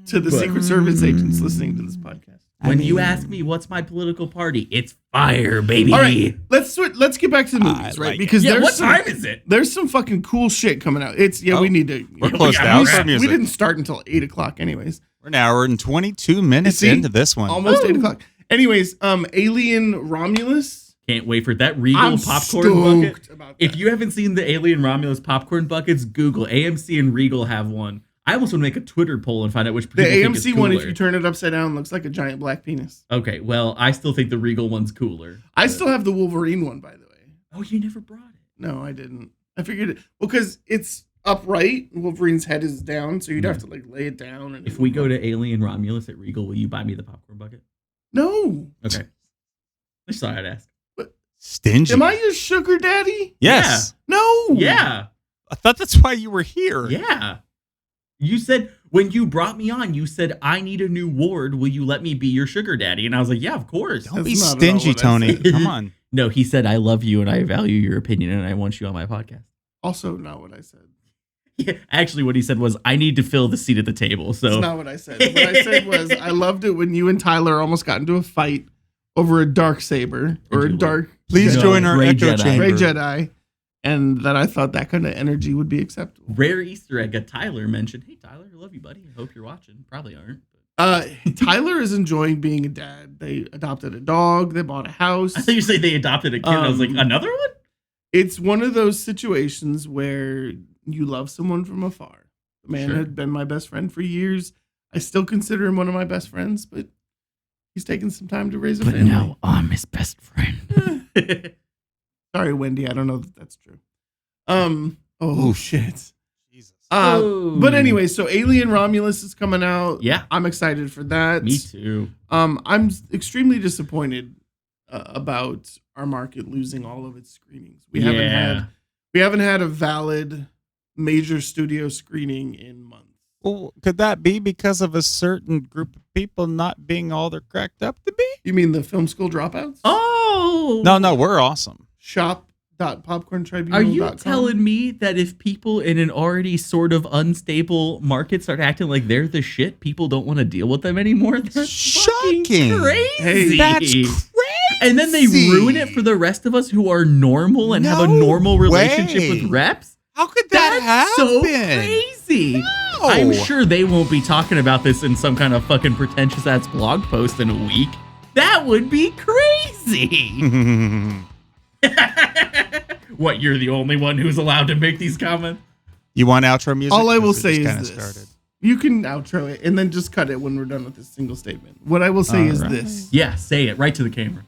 to the Secret Service agents listening to this podcast. When you ask me what's my political party, it's fire, baby. All right, let's get back to the movies, right? Because what time is it? There's some fucking cool shit coming out. We need to. We're close to we didn't start until 8:00, anyways. We're an hour and 22 minutes into this one. Almost 8:00. Anyways, Alien Romulus. Can't wait for that Regal popcorn bucket. If you haven't seen the Alien Romulus popcorn buckets, Google AMC and Regal have one. I almost want to make a Twitter poll and find out which people think is AMC cooler. one, if you turn it upside down, looks like a giant black penis. Okay, well, I still think the Regal one's cooler. I still have the Wolverine one, by the way. Oh, you never brought it? No, I didn't. I figured it. Well, because it's upright. Wolverine's head is down, so you'd have to like lay it down. And if we go to Alien Romulus at Regal, will you buy me the popcorn bucket? No. Okay. I just thought I'd ask. Stingy. Am I your sugar daddy? Yes. Yeah. No. Yeah. I thought that's why you were here. Yeah. You said, when you brought me on, you said, I need a new ward. Will you let me be your sugar daddy? And I was like, yeah, of course. Don't be stingy, Tony. Come on. No, he said, I love you and I value your opinion and I want you on my podcast. Also not what I said. Yeah, actually, what he said was, I need to fill the seat at the table. So that's not what I said. What I said was, I loved it when you and Tyler almost got into a fight over a dark saber or a dark. Please join our echo chamber. Gray Jedi. And that I thought that kind of energy would be acceptable. Rare Easter egg. Tyler mentioned, hey, Tyler, I love you, buddy. I hope you're watching. Probably aren't. Tyler is enjoying being a dad. They adopted a dog. They bought a house. I thought you said they adopted a kid. I was like, another one? It's one of those situations where you love someone from afar. The man had been my best friend for years. I still consider him one of my best friends, but he's taking some time to raise a family. But now I'm his best friend. Sorry, Wendy. I don't know that that's true. Oh shit. Jesus. But anyway, so Alien Romulus is coming out. Yeah. I'm excited for that. Me too. I'm extremely disappointed about our market losing all of its screenings. We haven't had a valid major studio screening in months. Well, could that be because of a certain group of people not being all they're cracked up to be? You mean the film school dropouts? Oh. No, we're awesome. Shop.popcorntribunal.com. Are you telling me that if people in an already sort of unstable market start acting like they're the shit, people don't want to deal with them anymore? That's shocking. Crazy. Hey, that's crazy. And then they ruin it for the rest of us who are normal and have a normal relationship with reps. How could that happen? So crazy. No. I'm sure they won't be talking about this in some kind of fucking pretentious ass blog post in a week. That would be crazy. What, you're the only one who's allowed to make these comments? You want outro music? All I will say is this. You can outro it and then just cut it when we're done with this single statement. What I will say is this. Yeah, say it right to the camera.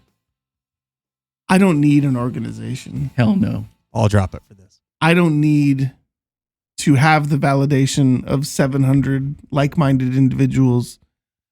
I don't need an organization. Hell no. I'll drop it for this. I don't need to have the validation of 700 like-minded individuals.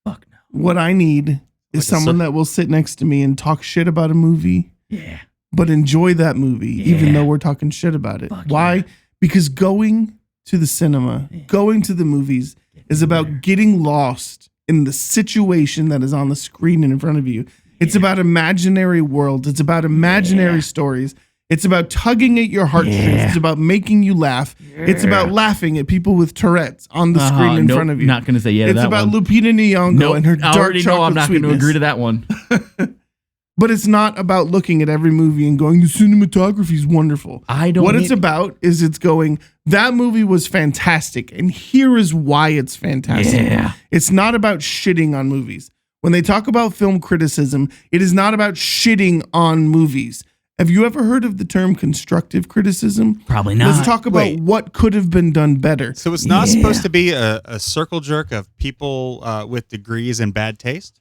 Fuck no. What I need is someone that will sit next to me and talk shit about a movie. Yeah. But enjoy that movie, even though we're talking shit about it. Fuck Why? Yeah. Because going to the cinema, going to the movies is about getting lost in the situation that is on the screen in front of you. It's about imaginary worlds. It's about imaginary stories. It's about tugging at your heartstrings. It's about making you laugh. It's about laughing at people with Tourette's on the screen in front of you. Not going to say yeah to it's that about one. Lupita Nyong'o and her dark chocolate I already know I'm not going to agree to that one. But it's not about looking at every movie and going, the cinematography is wonderful. It's about is it's going, that movie was fantastic, and here is why it's fantastic. Yeah. It's not about shitting on movies. When they talk about film criticism, it is not about shitting on movies. Have you ever heard of the term constructive criticism? Probably not. Let's talk about what could have been done better. So it's not supposed to be a circle jerk of people with degrees and bad taste?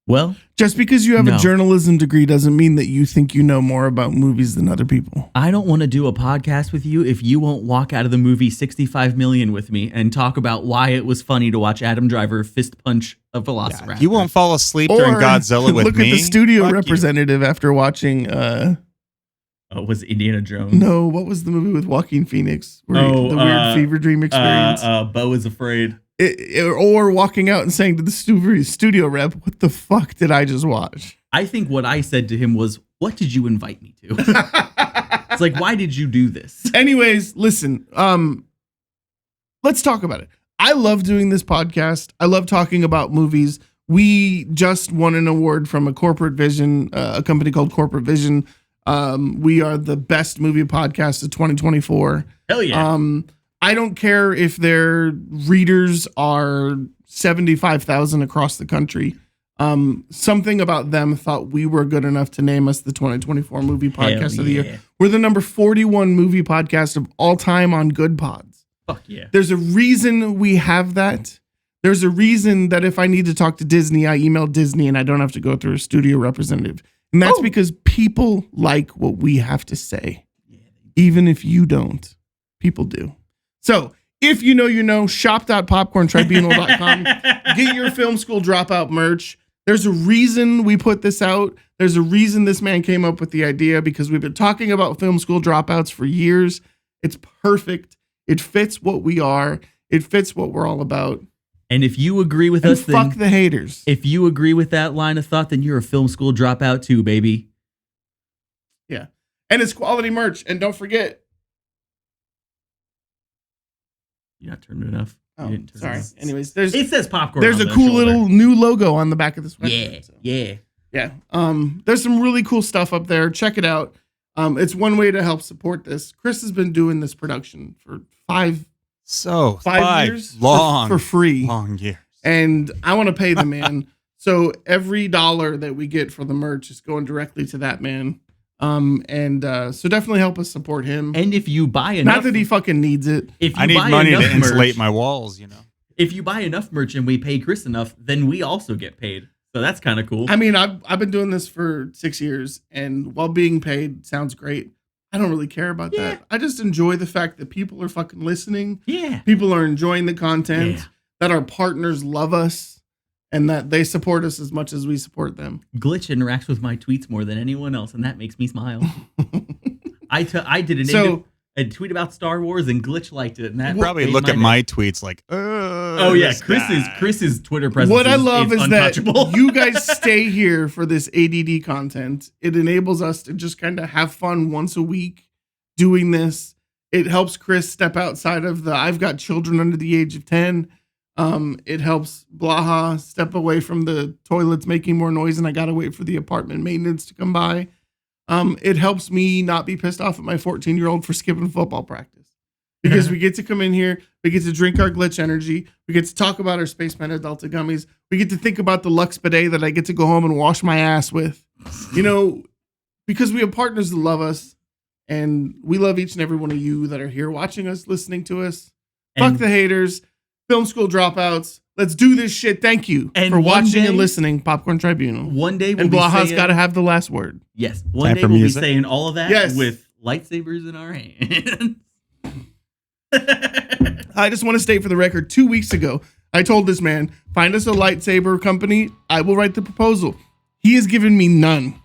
Well, just because you have a journalism degree doesn't mean that you think you know more about movies than other people. I don't want to do a podcast with you if you won't walk out of the movie 65 Million with me and talk about why it was funny to watch Adam Driver fist punch a velociraptor. Yeah, you won't fall asleep during Godzilla with me. Look at the studio representative after watching... was it Indiana Jones? No, what was the movie with Joaquin Phoenix? The weird fever dream experience. Beau is Afraid. Or walking out and saying to the studio rep, what the fuck did I just watch? I think what I said to him was, what did you invite me to? It's like, why did you do this? Anyways, listen, let's talk about it. I love doing this podcast. I love talking about movies. We just won an award from a corporate vision, a company called Corporate Vision. We are the best movie podcast of 2024. Hell yeah. I don't care if their readers are 75,000 across the country. Something about them thought we were good enough to name us the 2024 movie podcast of the year. We're the number 41 movie podcast of all time on Good Pods. Fuck yeah. There's a reason we have that. There's a reason that if I need to talk to Disney, I email Disney and I don't have to go through a studio representative. And that's because people like what we have to say. Even if you don't, people do. So if you know, shop.popcorntribunal.com. Get your film school dropout merch. There's a reason we put this out. There's a reason this man came up with the idea, because we've been talking about film school dropouts for years. It's perfect. It fits what we are. It fits what we're all about. And if you agree with us, then fuck the haters. If you agree with that line of thought, then you're a film school dropout too, baby. Yeah. And it's quality merch. And don't forget. You're not turned enough. Oh, sorry. Anyways, it says popcorn. There's a cool little new logo on the back of this website. Yeah. There's some really cool stuff up there. Check it out. It's one way to help support this. Chris has been doing this production for five years for free. Long years. And I want to pay the man. So every dollar that we get for the merch is going directly to that man. So definitely help us support him. And if you buy enough, not that he fucking needs it. If you I need buy money to merch, insulate my walls, If you buy enough merch and we pay Chris enough, then we also get paid. So that's kind of cool. I mean, I've been doing this for 6 years, and while being paid sounds great, I don't really care about that. I just enjoy the fact that people are fucking listening. Yeah. People are enjoying the content, that our partners love us, and that they support us as much as we support them. Glitch interacts with my tweets more than anyone else, and that makes me smile. I did a tweet about Star Wars, and Glitch liked it. And that probably look at my tweets like, oh yeah, Chris's Twitter presence. What I love is that untouchable. You guys stay here for this ADD content. It enables us to just kind of have fun once a week doing this. It helps Chris step outside of the I've got children under the age of 10. It helps Blaha step away from the toilets making more noise, and I gotta wait for the apartment maintenance to come by. It helps me not be pissed off at my 14-year-old for skipping football practice, because we get to come in here, we get to drink our Glitch Energy, we get to talk about our Space Panda Delta gummies, we get to think about the Lux bidet that I get to go home and wash my ass with, because we have partners that love us, and we love each and every one of you that are here watching us, listening to us. Fuck the haters. Film school dropouts. Let's do this shit. Thank you for watching and listening, Popcorn Tribunal. One day we'll Blaha's got to have the last word. Yes. One day we'll be saying all of that with lightsabers in our hands. I just want to state for the record, 2 weeks ago, I told this man, find us a lightsaber company. I will write the proposal. He has given me none.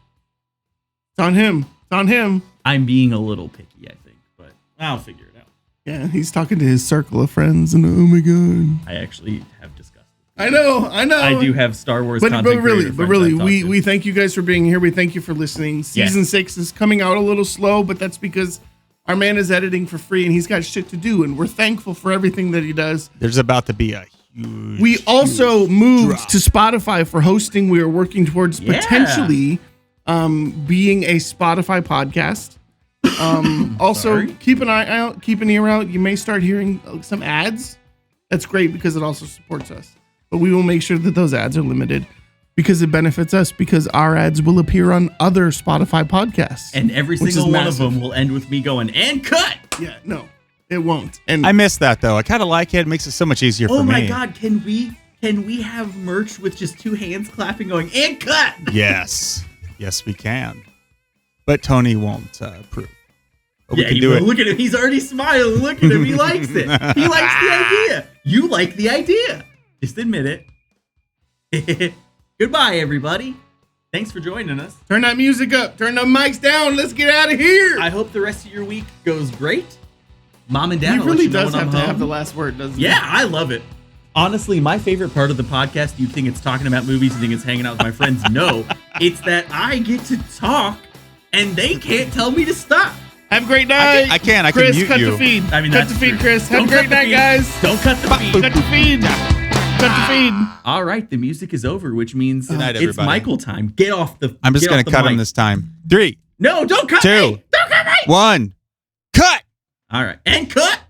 It's on him. It's on him. I'm being a little picky, I think, but I'll figure it out. Yeah, he's talking to his circle of friends, and oh my god, I actually have discussed it. I know. I do have Star Wars content. But really, we thank you guys for being here. We thank you for listening. Season 6 is coming out a little slow, but that's because our man is editing for free, and he's got shit to do, and we're thankful for everything that he does. There's about to be a huge. We also moved to Spotify for hosting. We are working towards potentially being a Spotify podcast. Also, keep an eye out, keep an ear out. You may start hearing some ads. That's great because it also supports us. But we will make sure that those ads are limited because it benefits us, because our ads will appear on other Spotify podcasts. And every single one of them will end with me going, and cut! Yeah, no, it won't. And I miss that, though. I kind of like it. It makes it so much easier for me. Oh my God, can we have merch with just two hands clapping going, and cut? Yes. Yes, we can. But Tony won't approve. Yeah, look at him. He's already smiling. Look at him. He likes it. He likes the idea. You like the idea. Just admit it. Goodbye, everybody. Thanks for joining us. Turn that music up. Turn the mics down. Let's get out of here. I hope the rest of your week goes great. Mom and Dad, he really does have to have the last word, doesn't he? Yeah, I love it. Honestly, my favorite part of the podcast, you think it's talking about movies, you think it's hanging out with my friends. No, it's that I get to talk and they can't tell me to stop. Have a great night. I can Chris, mute cut you. the feed. I mean, cut the feed, Chris. Have a great night, guys. Don't cut the feed. Cut the feed. Cut the feed. All right, the music is over, which means night, it's Michael time. Get off the. I'm just going to cut him this time. 3. No, don't cut 2. me. Don't cut me. 1. Cut. All right, and cut.